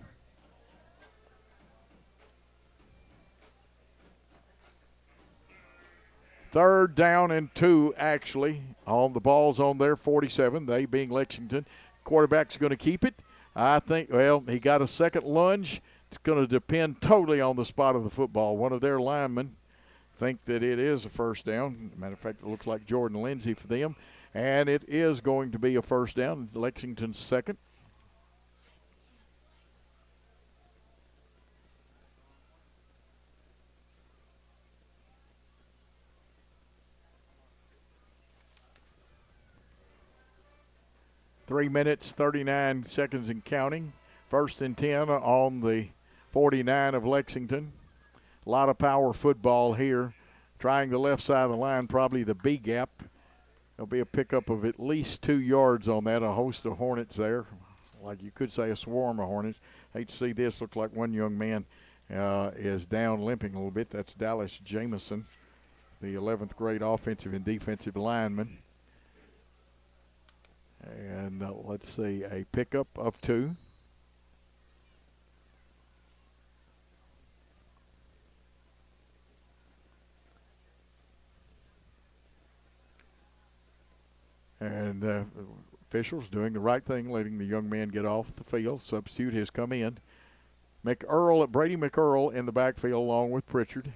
Third down and 2, actually. On the ball's on their 47, they being Lexington. Quarterback's going to keep it. I think, well, he got a second lunge. It's going to depend totally on the spot of the football. One of their linemen think that it is a first down. Matter of fact, it looks like Jordan Lindsay for them. And it is going to be a first down. Lexington's second. Three minutes, 39 seconds and counting. 1st and 10 on the 49 of Lexington. A lot of power football here. Trying the left side of the line, probably the B gap. There'll be a pickup of at least 2 yards on that. A host of Hornets there, like you could say a swarm of Hornets. Hate to see this. Looks like one young man is down limping a little bit. That's Dallas Jameson, the 11th grade offensive and defensive lineman. And let's see, a pickup of 2. And officials doing the right thing, letting the young man get off the field. Substitute has come in. Brady McEarl in the backfield along with Pritchard.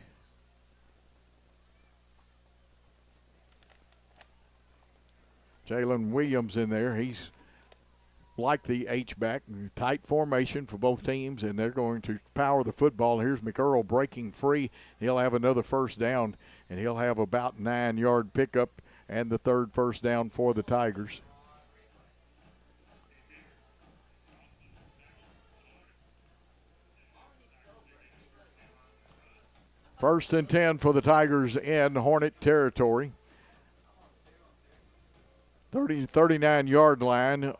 Jalen Williams in there. He's like the H-back. Tight formation for both teams, and they're going to power the football. Here's McEarl breaking free. He'll have another first down, and he'll have about 9-yard pickup and the 3rd first down for the Tigers. First and 10 for the Tigers in Hornet territory. 39-yard line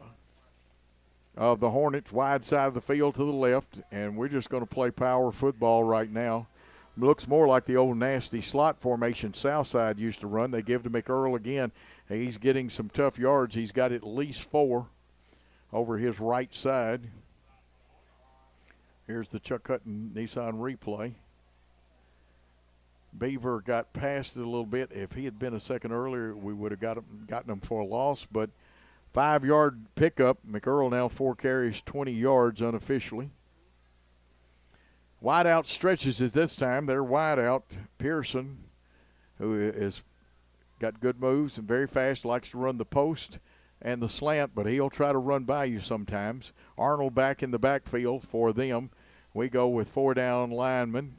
of the Hornets, wide side of the field to the left, and we're just going to play power football right now. It looks more like the old nasty slot formation Southside used to run. They give to McEarl again. He's getting some tough yards. He's got at least 4 over his right side. Here's the Chuck Hutton Nissan replay. Beaver got past it a little bit. If he had been a second earlier, we would have gotten him for a loss. But 5-yard pickup. McEarl now 4 carries, 20 yards unofficially. Wide out stretches at this time. They're wide out. Pearson, who is got good moves and very fast, likes to run the post and the slant, but he'll try to run by you sometimes. Arnold back in the backfield for them. We go with 4 down linemen.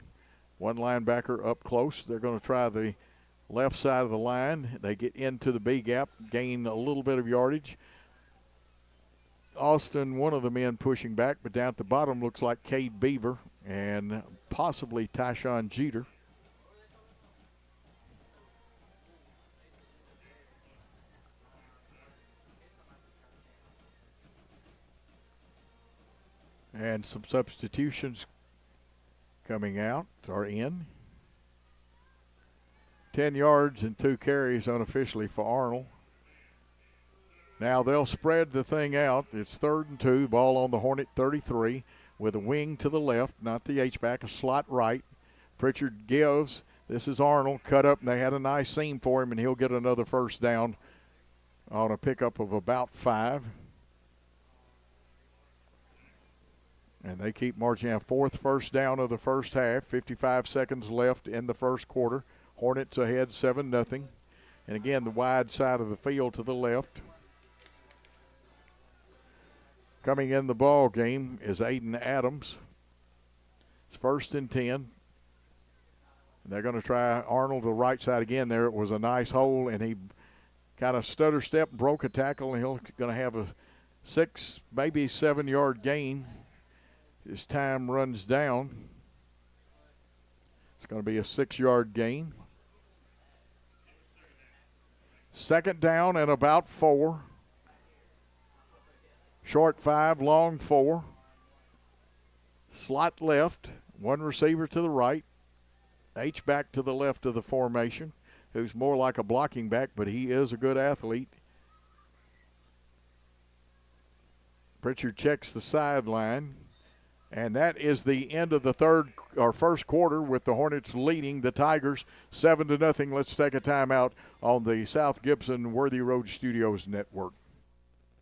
1 linebacker up close. They're going to try the left side of the line. They get into the B gap, gain a little bit of yardage. Austin, one of the men pushing back, but down at the bottom looks like Cade Beaver and possibly Tyshawn Jeter. And some substitutions coming out or in. 10 yards and 2 carries unofficially for Arnold. Now they'll spread the thing out. It's 3rd and 2, ball on the Hornet 33 with a wing to the left, not the H-back, a slot right. Pritchard gives. This is Arnold cut up, and they had a nice seam for him, and he'll get another first down on a pickup of about 5. And they keep marching out. 4th first down of the first half. 55 seconds left in the first quarter. Hornets ahead 7-0. And again, the wide side of the field to the left. Coming in the ball game is Aiden Adams. It's 1st and 10. They're going to try Arnold to the right side again. There it was a nice hole, and he kind of stutter step, broke a tackle, and he's going to have a 6, maybe 7-yard gain. His time runs down. It's going to be a 6-yard gain. 2nd down and about 4. Short 5, long 4. Slot left, 1 receiver to the right. H-back to the left of the formation, who's more like a blocking back, but he is a good athlete. Pritchard checks the sideline. And that is the end of the first quarter with the Hornets leading the Tigers 7-0. Let's take a timeout on the South Gibson Worthy Road Studios Network.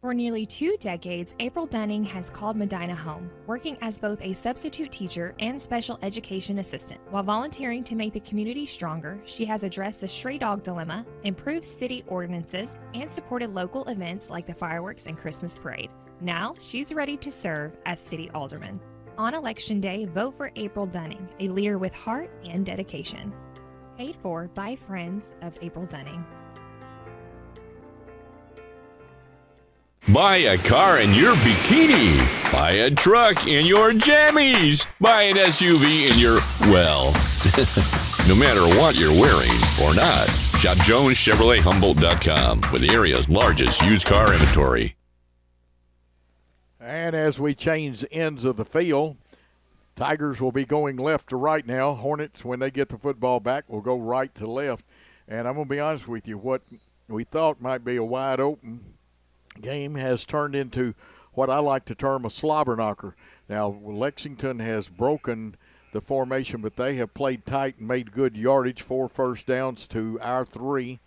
For nearly 2 decades, April Dunning has called Medina home, working as both a substitute teacher and special education assistant. While volunteering to make the community stronger, she has addressed the stray dog dilemma, improved city ordinances, and supported local events like the fireworks and Christmas parade. Now, she's ready to serve as city alderman. On Election Day, vote for April Dunning, a leader with heart and dedication. Paid for by friends of April Dunning. Buy a car in your bikini. Buy a truck in your jammies. Buy an SUV in your, well, no matter what you're wearing or not. Shop JonesChevroletHumboldt.com with the area's largest used car inventory. And as we change ends of the field, Tigers will be going left to right now. Hornets, when they get the football back, will go right to left. And I'm going to be honest with you, what we thought might be a wide open game has turned into what I like to term a slobber knocker. Now, Lexington has broken the formation, but they have played tight and made good yardage, 4 first downs to our 3.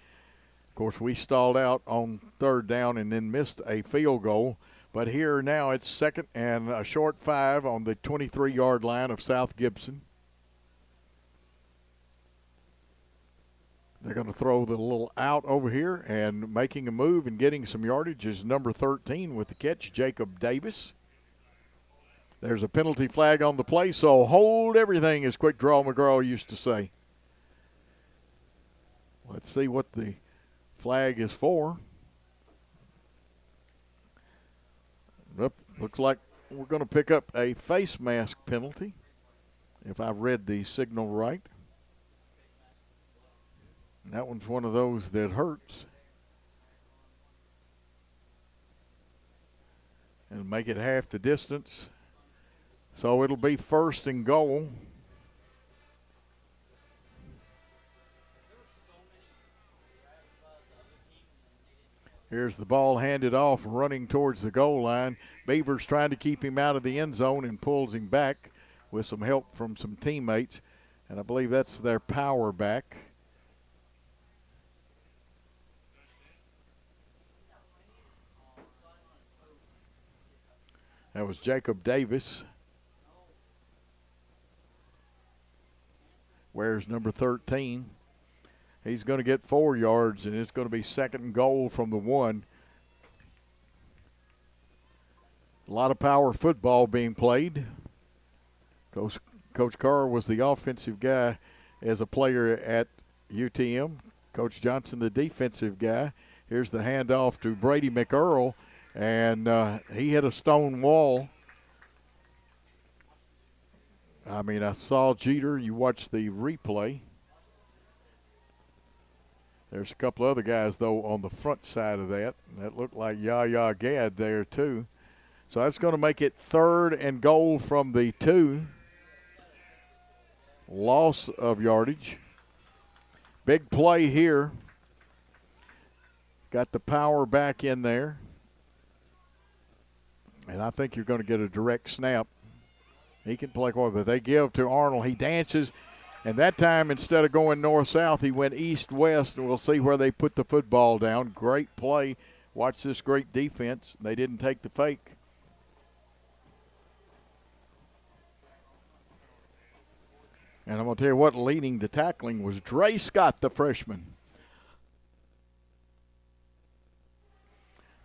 Of course, we stalled out on 3rd down and then missed a field goal. But here now it's 2nd and a short 5 on the 23-yard line of South Gibson. They're going to throw the little out over here, and making a move and getting some yardage is number 13 with the catch, Jacob Davis. There's a penalty flag on the play, so hold everything, as Quick Draw McGraw used to say. Let's see what the flag is for. Looks like we're going to pick up a face mask penalty, if I read the signal right. And that one's one of those that hurts. And make it half the distance. So it'll be 1st and goal. Here's the ball handed off, running towards the goal line. Beavers trying to keep him out of the end zone and pulls him back with some help from some teammates. And I believe that's their power back. That was Jacob Davis. Where's number 13? He's going to get 4 yards, and it's going to be 2nd and goal from the 1. A lot of power football being played. Coach Carr was the offensive guy as a player at UTM. Coach Johnson, the defensive guy. Here's the handoff to Brady McEarl, and he hit a stone wall. I mean, I saw Jeter. You watch the replay. There's a couple other guys, though, on the front side of that. That looked like Yahya Gad there, too. So that's going to make it 3rd and goal from the 2. Loss of yardage. Big play here. Got the power back in there. And I think you're going to get a direct snap. He can play quite, but they give to Arnold. He dances, And that time, instead of going north-south, he went east-west, and we'll see where they put the football down. Great play. Watch this great defense. They didn't take the fake. And I'm going to tell you what, leading the tackling was Dre Scott, the freshman.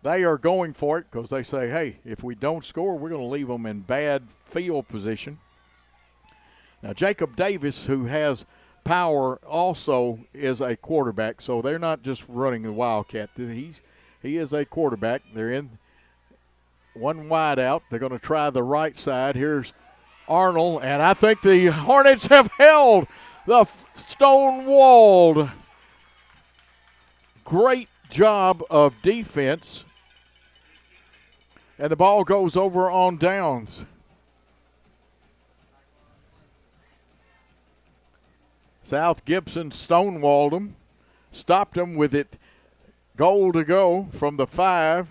They are going for it because they say, hey, if we don't score, we're going to leave them in bad field position. Now, Jacob Davis, who has power, also is a quarterback, so they're not just running the Wildcat. He is a quarterback. They're in one wide out. They're going to try the right side. Here's Arnold, and I think the Hornets have held the stone-walled. Great job of defense. And the ball goes over on downs. South Gibson stonewalled them, stopped them with it goal to go from the 5.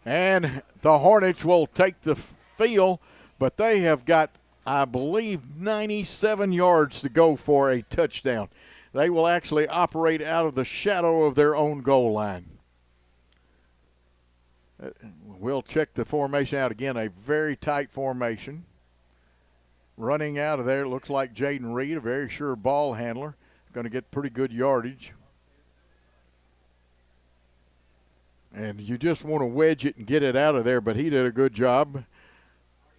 And the Hornets will take the field, but they have got, I believe, 97 yards to go for a touchdown. They will actually operate out of the shadow of their own goal line. We'll check the formation out again, a very tight formation. Running out of there, it looks like Jaden Reed, a very sure ball handler, going to get pretty good yardage. And you just want to wedge it and get it out of there, but he did a good job.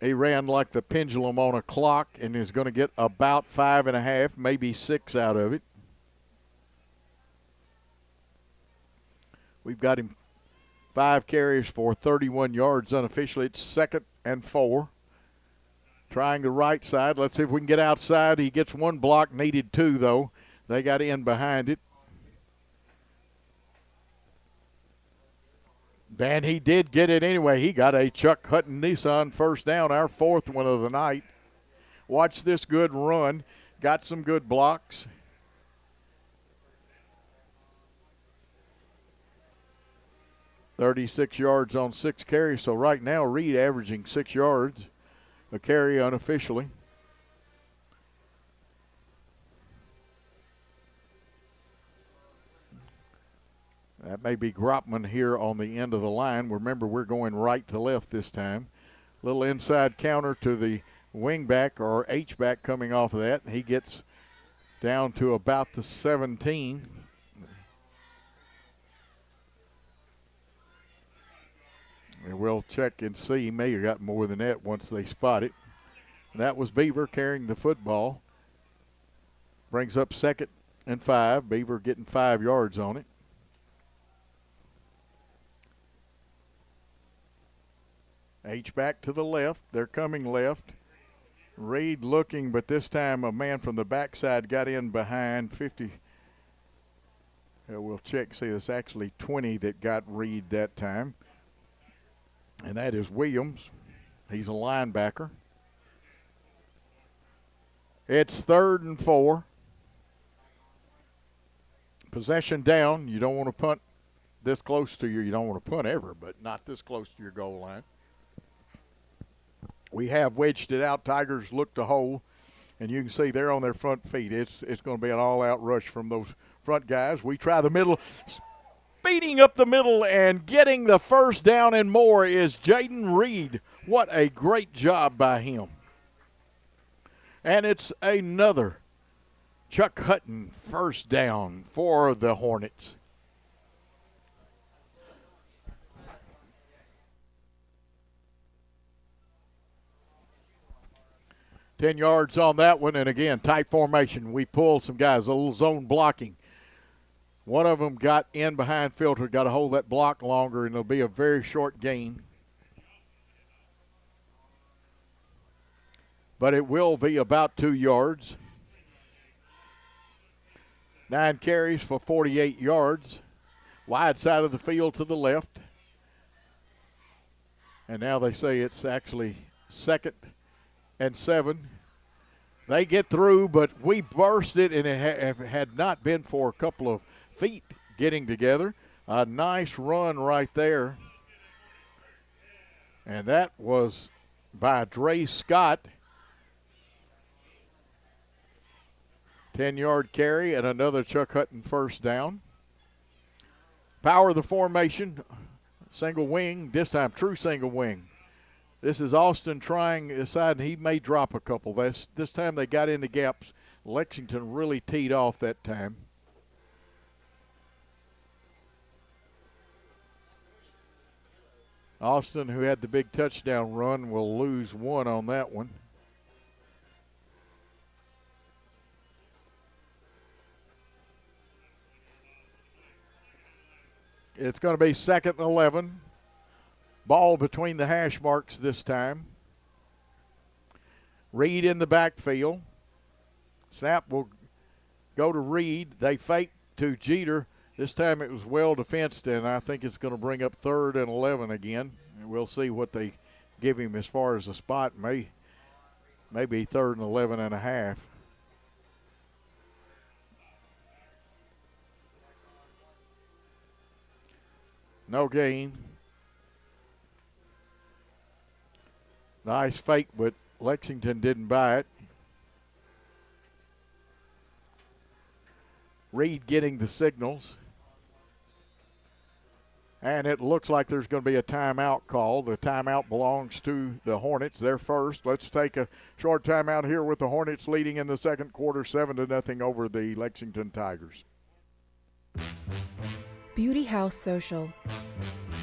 He ran like the pendulum on a clock and is going to get about 5.5, maybe 6 out of it. We've got him 5 carries for 31 yards unofficially. It's 2nd and 4. Trying the right side. Let's see if we can get outside. He gets 1 block, needed 2, though. They got in behind it. And he did get it anyway. He got a Chuck Hutton Nissan first down, our 4th one of the night. Watch this good run. Got some good blocks. $36 yards on 6 carries. So right now, Reed averaging 6 yards a carry unofficially. That may be Gropman here on the end of the line. Remember, we're going right to left this time. Little inside counter to the wingback or H-back coming off of that. He gets down to about the 17. And we'll check and see. He may have got more than that once they spot it. And that was Beaver carrying the football. Brings up 2nd and 5. Beaver getting 5 yards on it. H-back to the left. They're coming left. Reed looking, but this time a man from the backside got in behind 50. We'll check, see, it's actually 20 that got Reed that time. And that is Williams. He's a linebacker. It's 3rd and 4. Possession down. You don't want to punt this close to you don't want to punt ever, but not this close to your goal line. We have wedged it out. Tigers look to hold, and you can see they're on their front feet. It's going to be an all-out rush from those front guys. We try the middle. Speeding up the middle and getting the first down and more is Jaden Reed. What a great job by him. And it's another Chuck Hutton first down for the Hornets. $10 yards on that one, and again, tight formation. We pulled some guys, a little zone blocking. One of them got in behind filter, got to hold that block longer, and it'll be a very short gain. But it will be about 2 yards. 9 carries for 48 yards. Wide side of the field to the left. And now they say it's actually 2nd and 7. They get through, but we burst it, and it had not been for a couple of feet getting together. A nice run right there. And that was by Dre Scott. 10-yard carry and another Chuck Hutton first down. Power of the formation, single wing, this time true single wing. This is Austin trying aside, and he may drop a couple. This time they got in the gaps. Lexington really teed off that time. Austin, who had the big touchdown run, will lose one on that one. It's going to be 2nd and 11. Ball between the hash marks this time. Reed in the backfield. Snap will go to Reed. They fake to Jeter. This time it was well defensed, and I think it's going to bring up 3rd and 11 again. And we'll see what they give him as far as a spot. Maybe 3rd and 11 and a half. No gain. Nice fake, but Lexington didn't buy it. Reed getting the signals. And it looks like there's going to be a timeout call. The timeout belongs to the Hornets. They're first. Let's take a short timeout here with the Hornets leading in the second quarter 7-0 over the Lexington Tigers. Beauty House Social.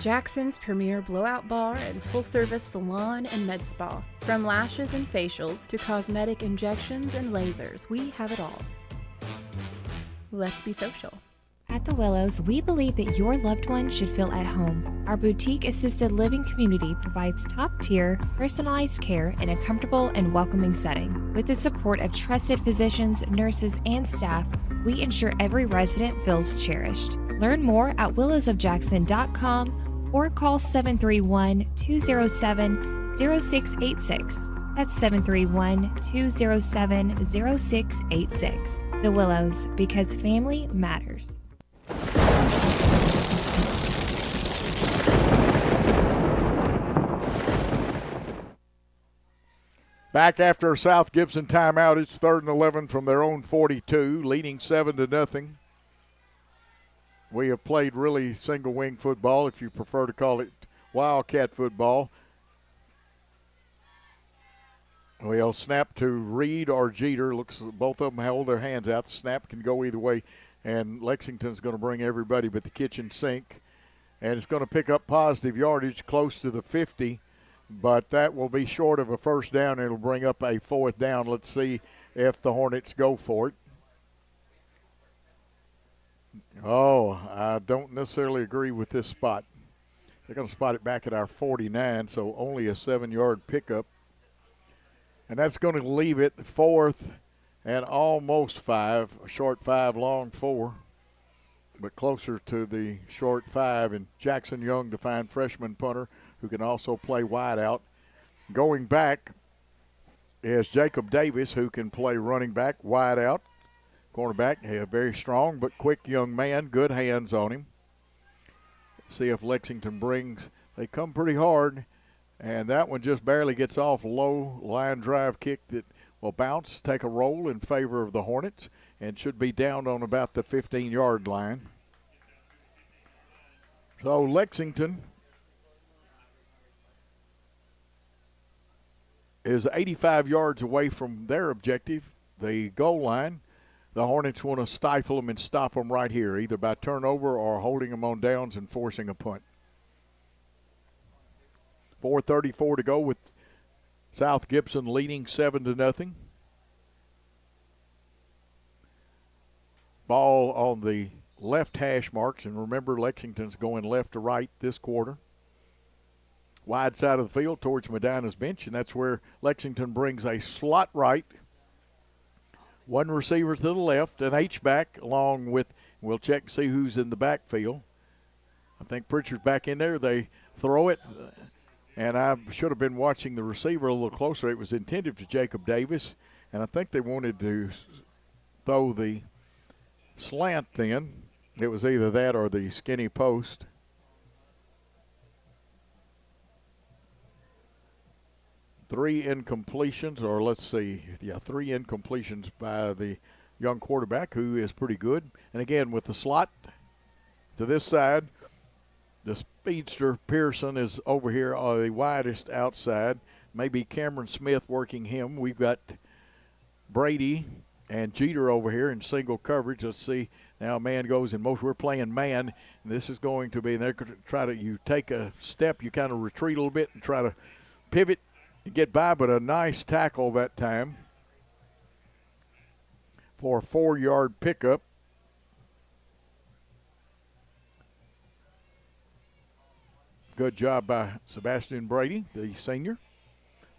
Jackson's premier blowout bar and full-service salon and med spa. From lashes and facials to cosmetic injections and lasers, we have it all. Let's be social. At The Willows, we believe that your loved one should feel at home. Our boutique assisted living community provides top-tier, personalized care in a comfortable and welcoming setting. With the support of trusted physicians, nurses, and staff, we ensure every resident feels cherished. Learn more at willowsofjackson.com or call 731-207-0686. That's 731-207-0686. The Willows, because family matters. Back after a South Gibson timeout, it's 3rd and 11 from their own 42, leading 7-0. We have played really single wing football, if you prefer to call it Wildcat football. We'll snap to Reed or Jeter. Looks both of them hold their hands out. The snap can go either way, and Lexington's going to bring everybody but the kitchen sink. And it's going to pick up positive yardage close to the 50, but that will be short of a first down. It'll bring up a 4th down. Let's see if the Hornets go for it. Oh, I don't necessarily agree with this spot. They're going to spot it back at our 49, so only a 7-yard pickup. And that's going to leave it 4th and almost 5, a short 5, long 4, but closer to the short 5. And Jackson Young, the fine freshman punter, who can also play wide out. Going back is Jacob Davis, who can play running back, wide out. Cornerback, a very strong but quick young man, good hands on him. See if Lexington brings, they come pretty hard, and that one just barely gets off. Low line drive kick that will bounce, take a roll in favor of the Hornets, and should be down on about the 15-yard line. So Lexington is 85 yards away from their objective, the goal line. The Hornets want to stifle them and stop them right here, either by turnover or holding them on downs and forcing a punt. 4:34 to go with South Gibson leading 7-0. Ball on the left hash marks, and remember Lexington's going left to right this quarter. Wide side of the field towards Medina's bench, and that's where Lexington brings a slot right. One receiver to the left, an H-back, along with, we'll check and see who's in the backfield. I think Pritchard's back in there. They throw it, and I should have been watching the receiver a little closer. It was intended for Jacob Davis, and I think they wanted to throw the slant then. It was either that or the skinny post. 3 incompletions, or let's see, 3 incompletions by the young quarterback, who is pretty good. And again, with the slot to this side, the speedster Pearson is over here on the widest outside. Maybe Cameron Smith working him. We've got Brady and Jeter over here in single coverage. Let's see. Now man goes in motion. We're playing man. And this is going to be, they're going to try to, you take a step, you kind of retreat a little bit and try to pivot and get by, but a nice tackle that time for a 4-yard pickup. Good job by Sebastian Brady, the senior.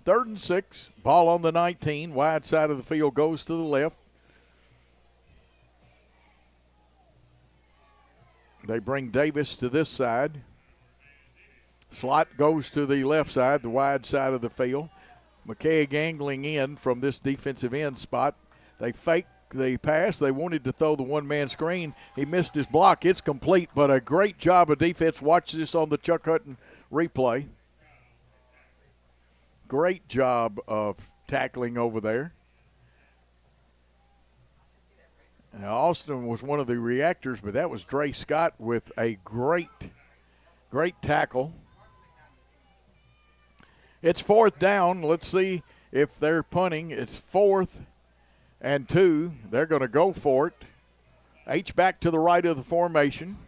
3rd and 6, ball on the 19, wide side of the field goes to the left. They bring Davis to this side. Slot goes to the left side, the wide side of the field. McKay angling in from this defensive end spot. They fake the pass. They wanted to throw the one-man screen. He missed his block. It's complete, but a great job of defense. Watch this on the Chuck Hutton replay. Great job of tackling over there. Now, Austin was one of the reactors, but that was Dre Scott with a great tackle. It's 4th down. Let's see if they're punting. It's 4th and 2. They're going to go for it. H-back to the right of the formation.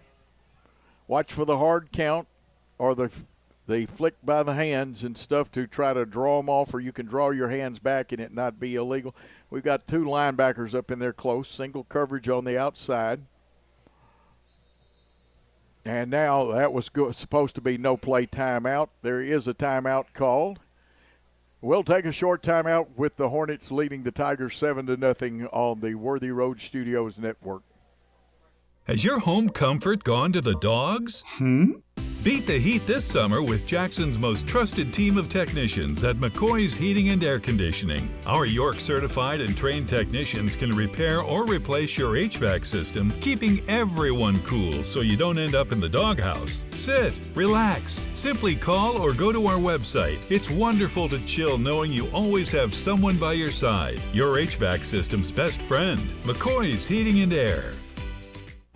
Watch for the hard count or the flick by the hands and stuff to try to draw them off, or you can draw your hands back and it not be illegal. We've got 2 linebackers up in there close, single coverage on the outside. And now that was supposed to be no play timeout. There is a timeout called. We'll take a short timeout with the Hornets leading the Tigers 7-0 on the Worthy Road Studios Network. Has your home comfort gone to the dogs? Beat the heat this summer with Jackson's most trusted team of technicians at McCoy's Heating and Air Conditioning. Our York certified and trained technicians can repair or replace your HVAC system, keeping everyone cool so you don't end up in the doghouse. Sit, relax, simply call or go to our website. It's wonderful to chill knowing you always have someone by your side. Your HVAC system's best friend, McCoy's Heating and Air.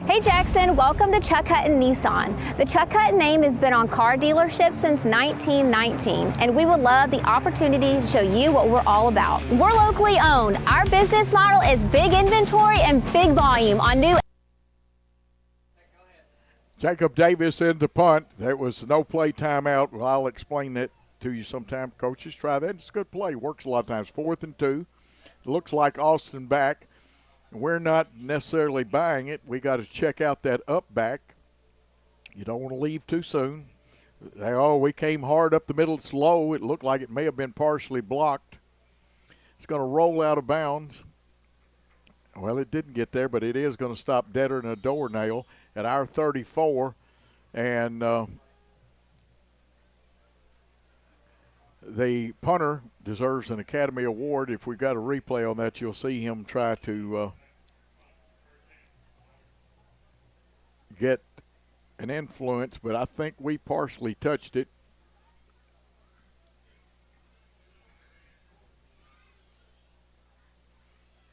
Hey Jackson, welcome to Chuck Hutton Nissan. The Chuck Hutton name has been on car dealerships since 1919, and we would love the opportunity to show you what we're all about. We're locally owned. Our business model is big inventory and big volume on new. Jacob Davis in to punt. There was no play timeout. Well, I'll explain that to you sometime. Coaches, try that. It's a good play. Works a lot of times. 4th and 2. It looks like Austin back. We're not necessarily buying it. We got to check out that up back. You don't want to leave too soon. We came hard up the middle. It's low. It looked like it may have been partially blocked. It's going to roll out of bounds. Well, it didn't get there, but it is going to stop deader than a doornail at our 34. And the punter deserves an Academy Award. If we got a replay on that, you'll see him try to get an influence, but I think we partially touched it.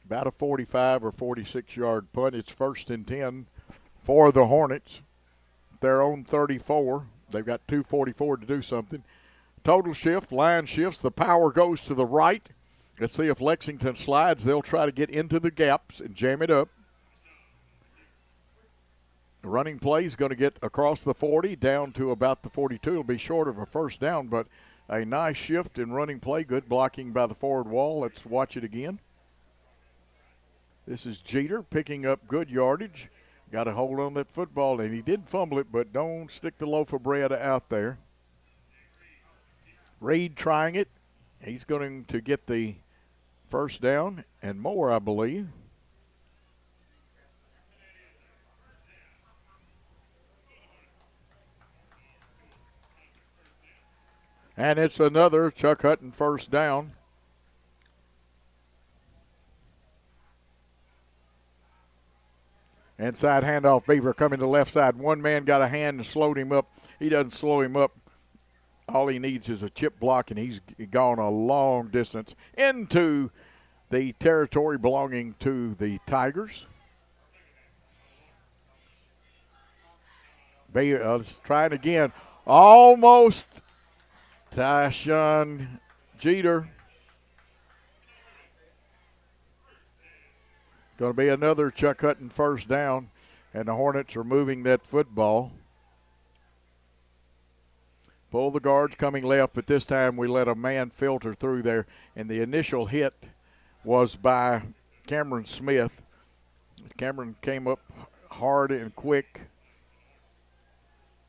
About a 45 or 46-yard punt. It's 1st and 10 for the Hornets. Their own 34. They've got 2:44 to do something. Total shift, line shifts. The power goes to the right. Let's see if Lexington slides. They'll try to get into the gaps and jam it up. The running play is going to get across the 40 down to about the 42. It'll be short of a first down, but a nice shift in running play. Good blocking by the forward wall. Let's watch it again. This is Jeter picking up good yardage. Got a hold on that football, and he did fumble it, but don't stick the loaf of bread out there. Reed trying it. He's going to get the first down and more, I believe. And it's another Chuck Hutton first down. Inside handoff, Beaver coming to the left side. One man got a hand and slowed him up. He doesn't slow him up. All he needs is a chip block, and he's gone a long distance into the territory belonging to the Tigers. Let's try it again. Almost Tyshawn Jeter. Going to be another Chuck Hutton first down, and the Hornets are moving that football. Pull the guards coming left, but this time we let a man filter through there, and the initial hit was by Cameron Smith. Cameron came up hard and quick.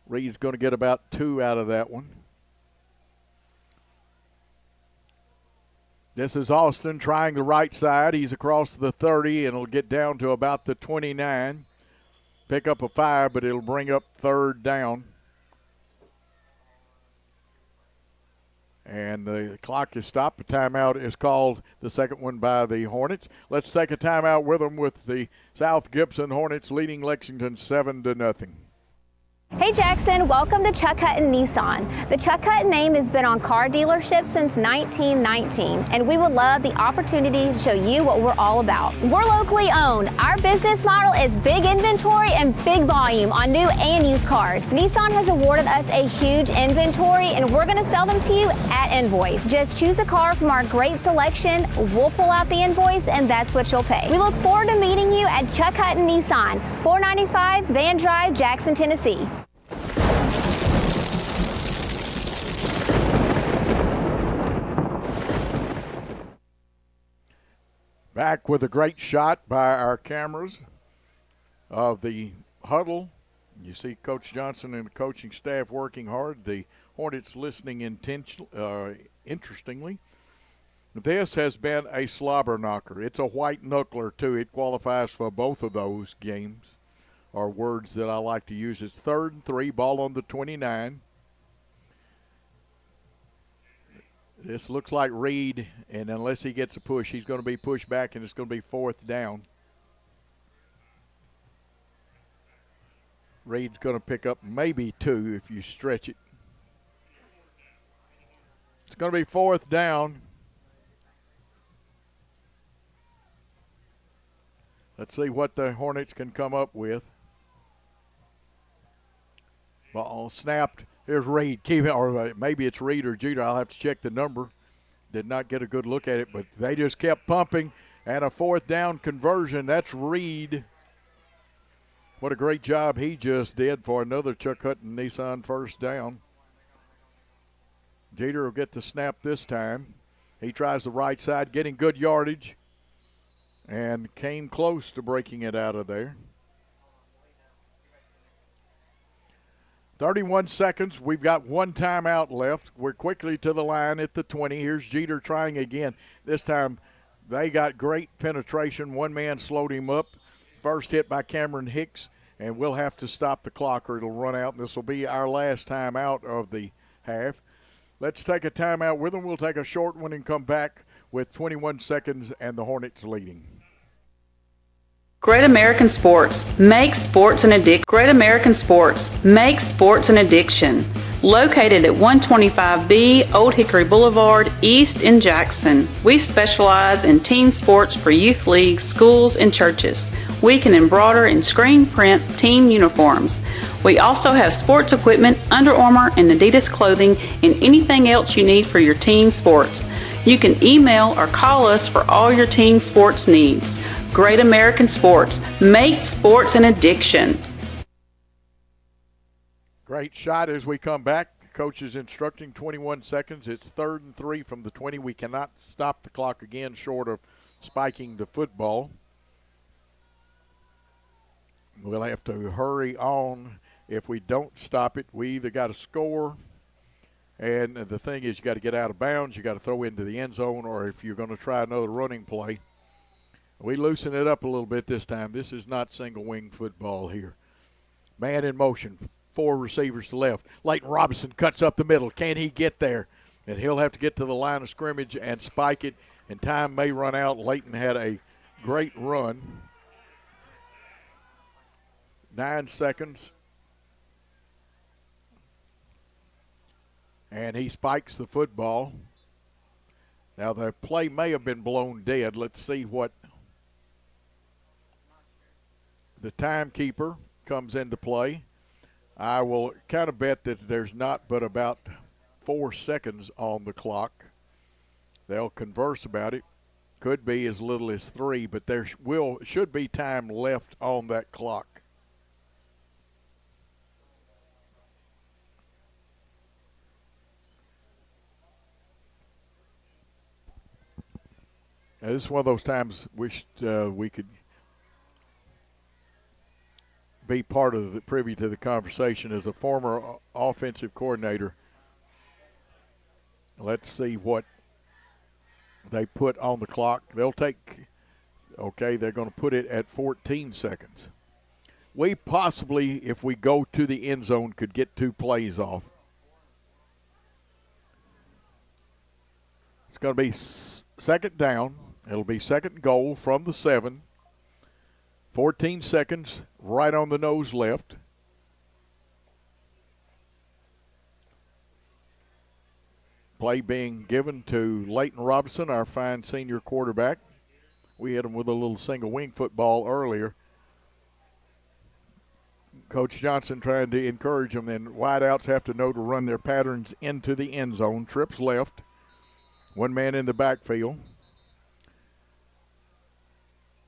Reed's going to get about 2 out of that one. This is Austin trying the right side. He's across the 30, and it'll get down to about the 29. Pick up a 5, but it'll bring up 3rd down. And the clock is stopped. A timeout is called, the second one by the Hornets. Let's take a timeout with them with the South Gibson Hornets leading Lexington 7-0. Hey Jackson, welcome to Chuck Hutton Nissan. The Chuck Hutton name has been on car dealerships since 1919, and we would love the opportunity to show you what we're all about. We're locally owned. Our business model is big inventory and big volume on new and used cars. Nissan has awarded us a huge inventory, and we're going to sell them to you at invoice. Just choose a car from our great selection, we'll pull out the invoice, and that's what you'll pay. We look forward to meeting you at Chuck Hutton Nissan, 495 Van Drive, Jackson, Tennessee. Back with a great shot by our cameras of the huddle. You see Coach Johnson and the coaching staff working hard. The Hornets listening interestingly. This has been a slobber knocker. It's a white knuckler, too. It qualifies for both of those games, are words that I like to use. It's 3rd and 3, ball on the 29. This looks like Reed, and unless he gets a push, he's going to be pushed back, and it's going to be 4th down. Reed's going to pick up maybe 2 if you stretch it. It's going to be 4th down. Let's see what the Hornets can come up with. Ball snapped. Here's Reed. Keep it, or maybe it's Reed or Jeter. I'll have to check the number. Did not get a good look at it, but they just kept pumping. And a 4th down conversion. That's Reed. What a great job he just did for another Chuck Hutton Nissan first down. Jeter will get the snap this time. He tries the right side, getting good yardage, and came close to breaking it out of there. 31 seconds. We've got 1 timeout left. We're quickly to the line at the 20. Here's Jeter trying again. This time they got great penetration. One man slowed him up. First hit by Cameron Hicks, and we'll have to stop the clock or it'll run out, and this will be our last timeout of the half. Let's take a timeout with them. We'll take a short one and come back with 21 seconds and the Hornets leading. Great American Sports. Make sports an addiction. Great American Sports. Make sports an addiction. Located at 125B Old Hickory Boulevard, East in Jackson. We specialize in teen sports for youth leagues, schools, and churches. We can embroider and screen print team uniforms. We also have sports equipment, Under Armour, and Adidas clothing, and anything else you need for your teen sports. You can email or call us for all your teen sports needs. Great American Sports. Make sports an addiction. Great shot as we come back. Coach is instructing 21 seconds. It's 3rd and 3 from the 20. We cannot stop the clock again short of spiking the football. We'll have to hurry on. If we don't stop it, we either got to score, and the thing is you got to get out of bounds, you got to throw into the end zone, or if you're going to try another running play. We loosen it up a little bit this time. This is not single-wing football here. Man in motion, 4 receivers to left. Leighton Robinson cuts up the middle. Can he get there? And he'll have to get to the line of scrimmage and spike it, and time may run out. Leighton had a great run. 9 seconds. And he spikes the football. Now, the play may have been blown dead. Let's see what the timekeeper comes into play. I will kind of bet that there's not but about 4 seconds on the clock. They'll converse about it. Could be as little as 3, but there should be time left on that clock. Now, this is one of those times wished we could be part of the privy to the conversation as a former offensive coordinator. Let's see what they put on the clock. They'll take, okay, they're going to put it at 14 seconds. We possibly, if we go to the end zone, could get 2 plays off. It's going to be second down. It'll be second goal from the 7. 14 seconds, right on the nose left. Play being given to Leighton Robinson, our fine senior quarterback. We hit him with a little single wing football earlier. Coach Johnson trying to encourage them. Then wideouts have to know to run their patterns into the end zone. Trips left. One man in the backfield.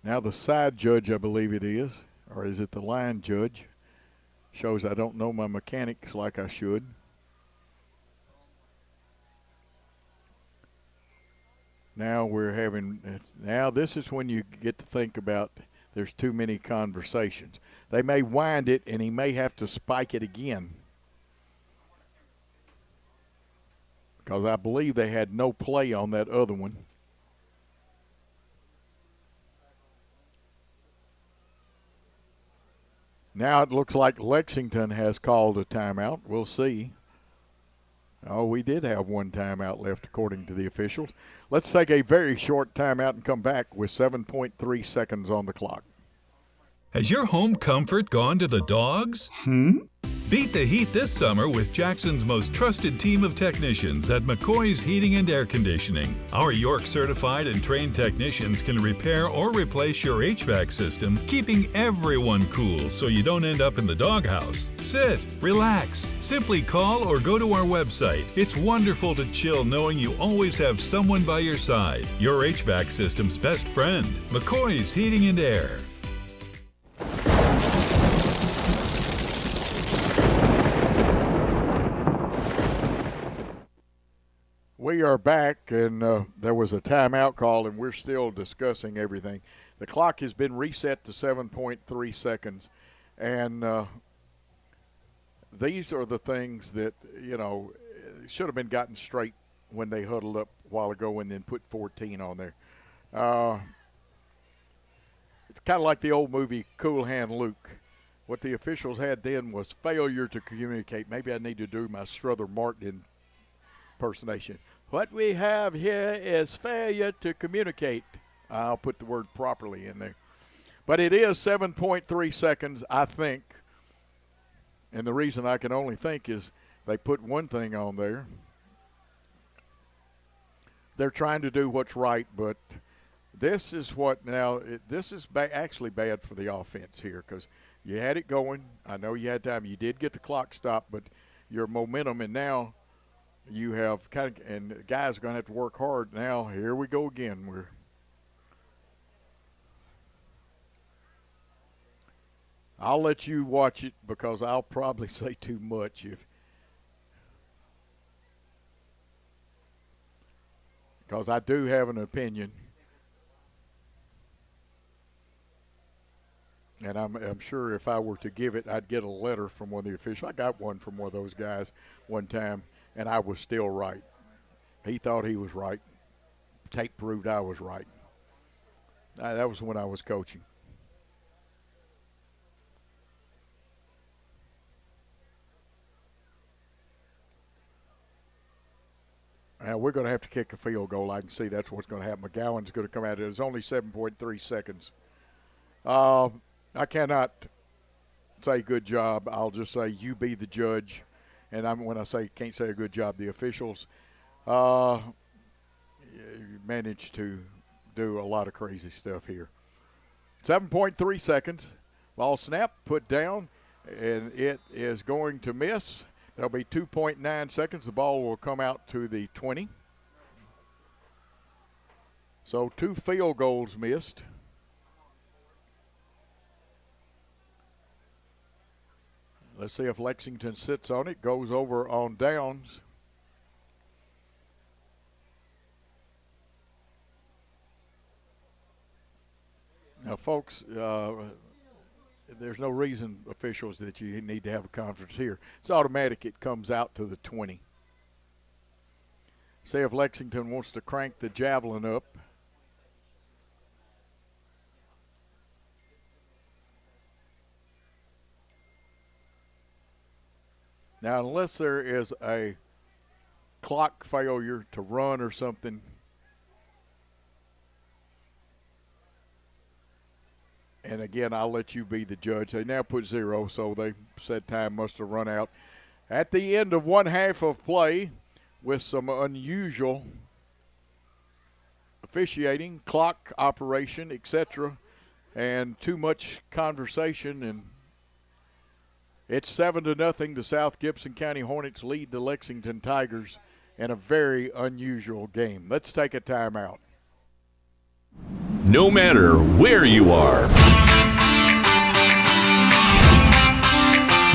Now the side judge, I believe it is, or is it the line judge? Shows I don't know my mechanics like I should. Now this is when you get to think about there's too many conversations. They may wind it, and he may have to spike it again. Because I believe they had no play on that other one. Now it looks like Lexington has called a timeout. We'll see. Oh, we did have one timeout left according to the officials. Let's take a very short timeout and come back with 7.3 seconds on the clock. Has your home comfort gone to the dogs? Beat the heat this summer with Jackson's most trusted team of technicians at McCoy's Heating and Air Conditioning. Our York certified and trained technicians can repair or replace your HVAC system, keeping everyone cool so you don't end up in the doghouse. Sit, relax, simply call or go to our website. It's wonderful to chill knowing you always have someone by your side. Your HVAC system's best friend, McCoy's Heating and Air. We are back, and there was a timeout call, and we're still discussing everything. The clock has been reset to 7.3 seconds, and these are the things that, should have been gotten straight when they huddled up a while ago and then put 14 on there. It's kind of like the old movie Cool Hand Luke. What the officials had then was failure to communicate. Maybe I need to do my Strother Martin impersonation. What we have here is failure to communicate. I'll put the word properly in there. But it is 7.3 seconds, I think. And the reason I can only think is they put one thing on there. They're trying to do what's right, but this is what now – this is actually bad for the offense here because you had it going. I know you had time. You did get the clock stopped, but your momentum, and now – you have and the guys are going to have to work hard. Now, here we go again. I'll let you watch it because I'll probably say too much because I do have an opinion. And I'm sure if I were to give it, I'd get a letter from one of the officials. I got one from one of those guys one time. And I was still right. He thought he was right. Tape proved I was right. That was when I was coaching. Now we're going to have to kick a field goal. I can see that's what's going to happen. McGowan's going to come out. It's only 7.3 seconds. I cannot say good job. I'll just say you be the judge. and when I say can't say a good job, the officials managed to do a lot of crazy stuff here. 7.3 seconds. Ball snap, put down, and it is going to miss. There'll be 2.9 seconds. The ball will come out to the 20. So 2 field goals missed. Let's see if Lexington sits on it, goes over on downs. Now, folks, there's no reason, officials, that you need to have a conference here. It's automatic. It comes out to the 20. See if Lexington wants to crank the javelin up. Now, unless there is a clock failure to run or something, and again, I'll let you be the judge. They now put 0, so they said time must have run out. At the end of one half of play, with some unusual officiating, clock operation, etc., and too much conversation, and it's 7-0. The South Gibson County Hornets lead the Lexington Tigers in a very unusual game. Let's take a timeout. No matter where you are,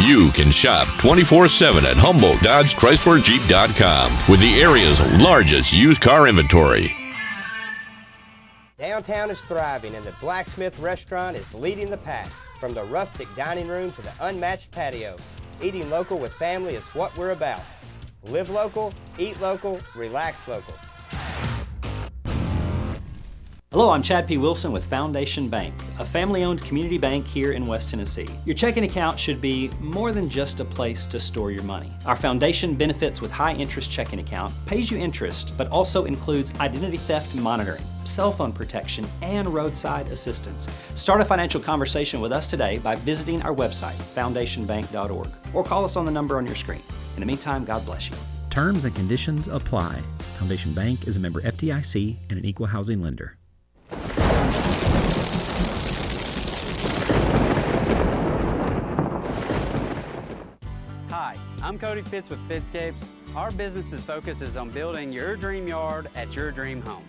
you can shop 24/7 at Humboldt Dodge Chrysler Jeep.com with the area's largest used car inventory. Downtown is thriving and the Blacksmith Restaurant is leading the pack. From the rustic dining room to the unmatched patio, eating local with family is what we're about. Live local, eat local, relax local. Hello, I'm Chad P. Wilson with Foundation Bank, a family-owned community bank here in West Tennessee. Your checking account should be more than just a place to store your money. Our Foundation Benefits with High Interest checking account pays you interest, but also includes identity theft monitoring, cell phone protection, and roadside assistance. Start a financial conversation with us today by visiting our website, foundationbank.org, or call us on the number on your screen. In the meantime, God bless you. Terms and conditions apply. Foundation Bank is a member FDIC and an equal housing lender. Hi, I'm Cody Fitz with Fitscapes. Our business's focus is on building your dream yard at your dream home.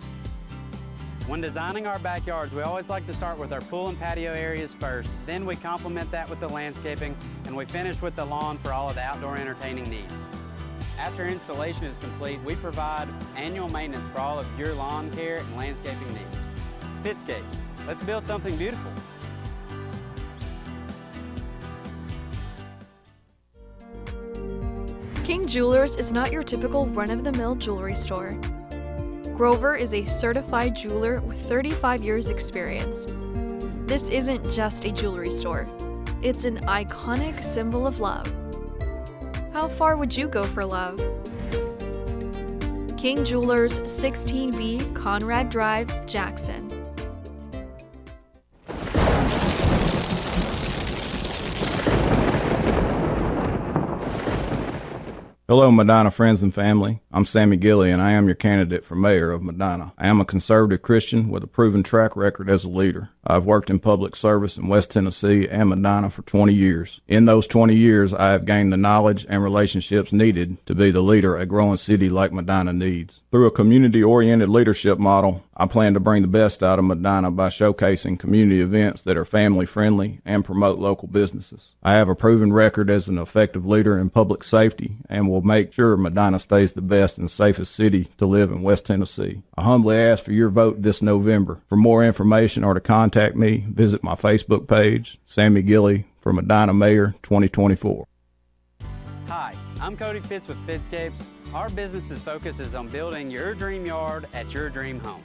When designing our backyards, we always like to start with our pool and patio areas first. Then we complement that with the landscaping, and we finish with the lawn for all of the outdoor entertaining needs. After installation is complete, we provide annual maintenance for all of your lawn care and landscaping needs. Fitscapes, let's build something beautiful. King Jewelers is not your typical run-of-the-mill jewelry store. Grover is a certified jeweler with 35 years experience. This isn't just a jewelry store. It's an iconic symbol of love. How far would you go for love? King Jewelers, 16B Conrad Drive, Jackson. Hello, Medina friends and family. I'm Sammy Gilley, and I am your candidate for mayor of Medina. I am a conservative Christian with a proven track record as a leader. I've worked in public service in West Tennessee and Medina for 20 years. In those 20 years, I have gained the knowledge and relationships needed to be the leader a growing city like Medina needs. Through a community-oriented leadership model, I plan to bring the best out of Medina by showcasing community events that are family-friendly and promote local businesses. I have a proven record as an effective leader in public safety and will make sure Medina stays the best and safest city to live in West Tennessee. I humbly ask for your vote this November. For more information or to contact me, visit my Facebook page, Sammy Gilley for Medina Mayor 2024. Hi, I'm Cody Fitz with Fitscapes. Our business's focus is on building your dream yard at your dream home.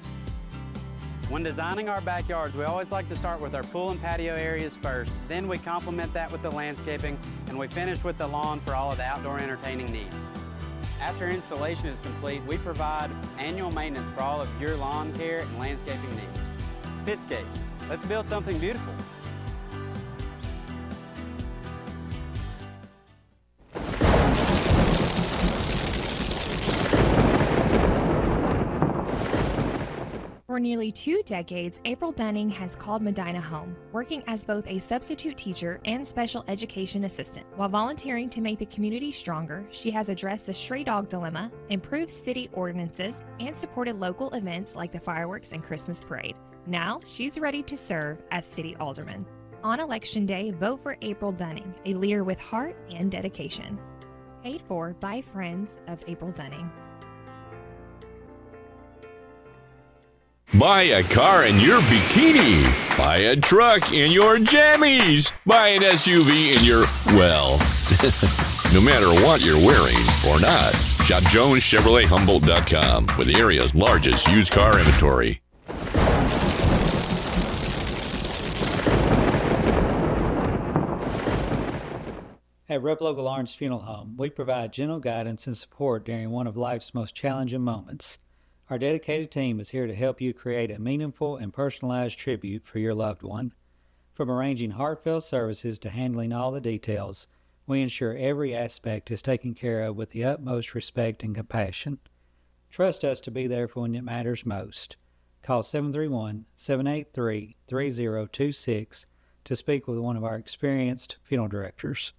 When designing our backyards, we always like to start with our pool and patio areas first. Then we complement that with the landscaping, and we finish with the lawn for all of the outdoor entertaining needs. After installation is complete, we provide annual maintenance for all of your lawn care and landscaping needs. Fitscapes, let's build something beautiful. For nearly 2 decades, April Dunning has called Medina home, working as both a substitute teacher and special education assistant. While volunteering to make the community stronger, she has addressed the stray dog dilemma, improved city ordinances, and supported local events like the fireworks and Christmas parade. Now, she's ready to serve as city alderman. On Election Day, vote for April Dunning, a leader with heart and dedication. Paid for by friends of April Dunning. Buy a car in your bikini. Buy a truck in your jammies. Buy an SUV in your, well, no matter what you're wearing or not. Shop JonesChevroletHumboldt.com with the area's largest used car inventory. At Rep Local Lawrence Funeral Home, we provide gentle guidance and support during one of life's most challenging moments. Our dedicated team is here to help you create a meaningful and personalized tribute for your loved one. From arranging heartfelt services to handling all the details, we ensure every aspect is taken care of with the utmost respect and compassion. Trust us to be there for when it matters most. Call 731-783-3026 to speak with one of our experienced funeral directors.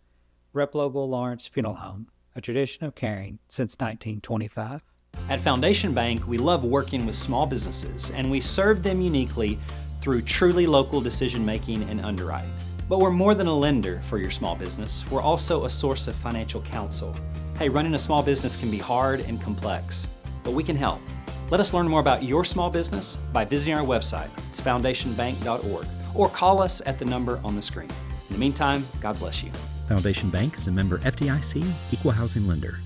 Rep Local Lawrence Funeral Home, a tradition of caring since 1925. At Foundation Bank, we love working with small businesses, and we serve them uniquely through truly local decision-making and underwriting. But we're more than a lender for your small business. We're also a source of financial counsel. Hey, running a small business can be hard and complex, but we can help. Let us learn more about your small business by visiting our website. It's foundationbank.org, or call us at the number on the screen. In the meantime, God bless you. Foundation Bank is a member FDIC, equal housing lender.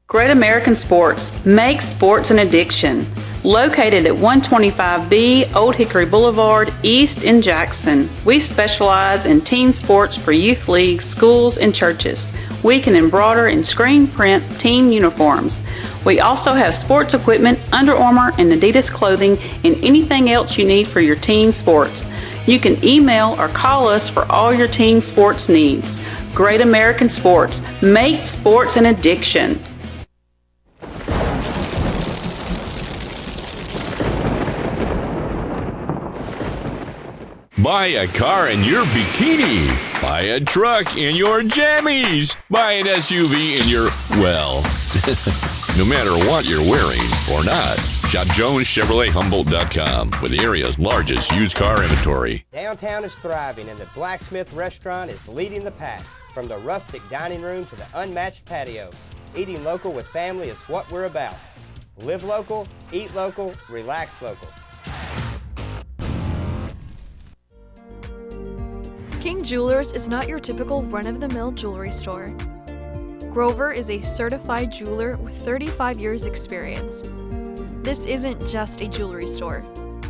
Great American Sports. Make sports an addiction. Located at 125B Old Hickory Boulevard, East in Jackson. We specialize in teen sports for youth leagues, schools, and churches. We can embroider and screen print team uniforms. We also have sports equipment, Under Armour and Adidas clothing, and anything else you need for your teen sports. You can email or call us for all your teen sports needs. Great American Sports. Make sports an addiction. Buy a car in your bikini. Buy a truck in your jammies. Buy an SUV in your, well, no matter what you're wearing or not. Shop JonesChevroletHumboldt.com with the area's largest used car inventory. Downtown is thriving and the Blacksmith Restaurant is leading the pack. From the rustic dining room to the unmatched patio, eating local with family is what we're about. Live local, eat local, relax local. King Jewelers is not your typical run-of-the-mill jewelry store. Grover is a certified jeweler with 35 years experience. This isn't just a jewelry store.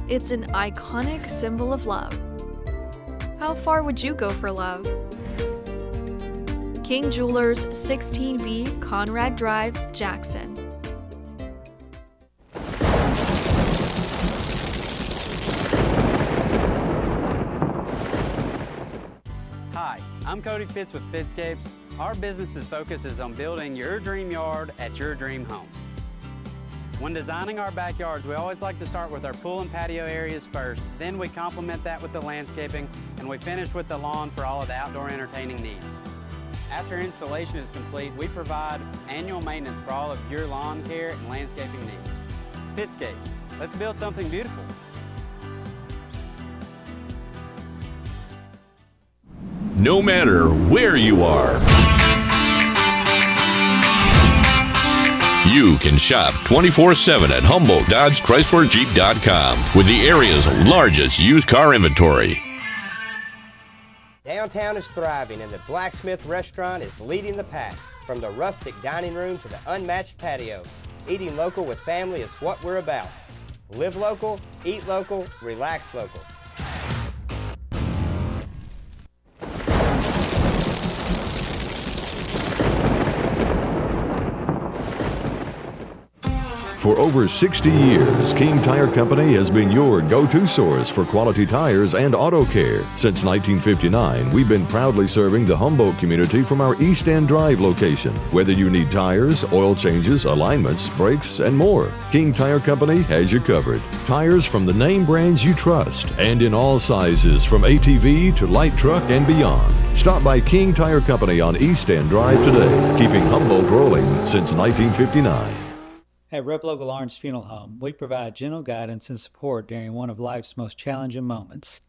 It's an iconic symbol of love. How far would you go for love? King Jewelers, 16B Conrad Drive, Jackson. Hi, I'm Cody Fitz with Fitscapes. Our business's focus is on building your dream yard at your dream home. When designing our backyards, we always like to start with our pool and patio areas first. Then we complement that with the landscaping, and we finish with the lawn for all of the outdoor entertaining needs. After installation is complete, we provide annual maintenance for all of your lawn care and landscaping needs. Fitscapes, let's build something beautiful. No matter where you are, you can shop 24/7 at HumboldtDodgeChryslerJeep.com with the area's largest used car inventory. Downtown is thriving and the Blacksmith Restaurant is leading the pack. From the rustic dining room to the unmatched patio, eating local with family is what we're about. Live local, eat local, relax local. For over 60 years, King Tire Company has been your go-to source for quality tires and auto care. Since 1959, we've been proudly serving the Humboldt community from our East End Drive location. Whether you need tires, oil changes, alignments, brakes, and more, King Tire Company has you covered. Tires from the name brands you trust, and in all sizes from ATV to light truck and beyond. Stop by King Tire Company on East End Drive today, keeping Humboldt rolling since 1959. At Rep Local Lawrence Funeral Home, we provide gentle guidance and support during one of life's most challenging moments.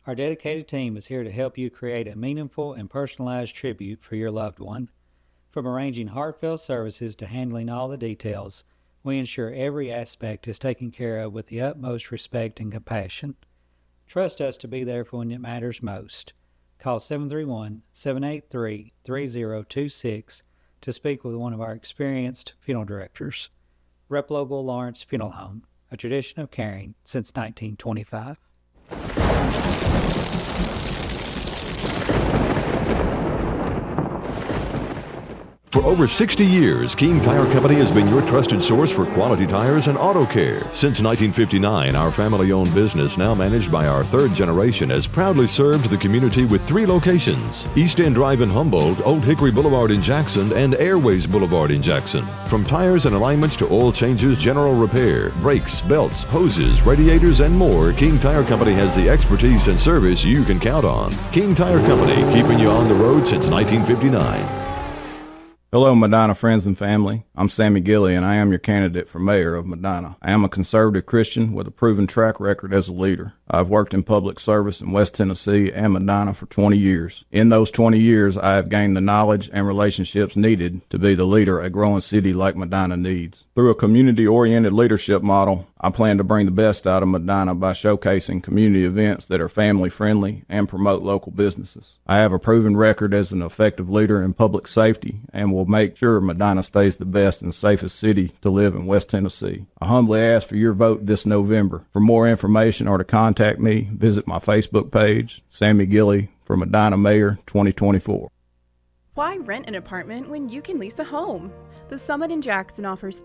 Our dedicated team is here to help you create a meaningful and personalized tribute for your loved one. From arranging heartfelt services to handling all the details, we ensure every aspect is taken care of with the utmost respect and compassion. Trust us to be there for when it matters most. Call 731-783-3026 to speak with one of our experienced funeral directors. Rep Local Lawrence Funeral Home, a tradition of caring since 1925. For over 60 years, King Tire Company has been your trusted source for quality tires and auto care. Since 1959, our family-owned business, now managed by our third generation, has proudly served the community with 3 locations: East End Drive in Humboldt, Old Hickory Boulevard in Jackson, and Airways Boulevard in Jackson. From tires and alignments to oil changes, general repair, brakes, belts, hoses, radiators, and more, King Tire Company has the expertise and service you can count on. King Tire Company, keeping you on the road since 1959. Hello, Medina friends and family. I'm Sammy Gilly, and I am your candidate for mayor of Medina. I am a conservative Christian with a proven track record as a leader. I've worked in public service in West Tennessee and Medina for 20 years. In those 20 years, I have gained the knowledge and relationships needed to be the leader a growing city like Medina needs. Through a community-oriented leadership model, I plan to bring the best out of Medina by showcasing community events that are family-friendly and promote local businesses. I have a proven record as an effective leader in public safety and will make sure Medina stays the best and safest city to live in West Tennessee. I humbly ask for your vote this November. For more information or to contact me, visit my Facebook page, Sammy Gilly for Medina Mayor 2024. Why rent an apartment when you can lease a home? The Summit in Jackson offers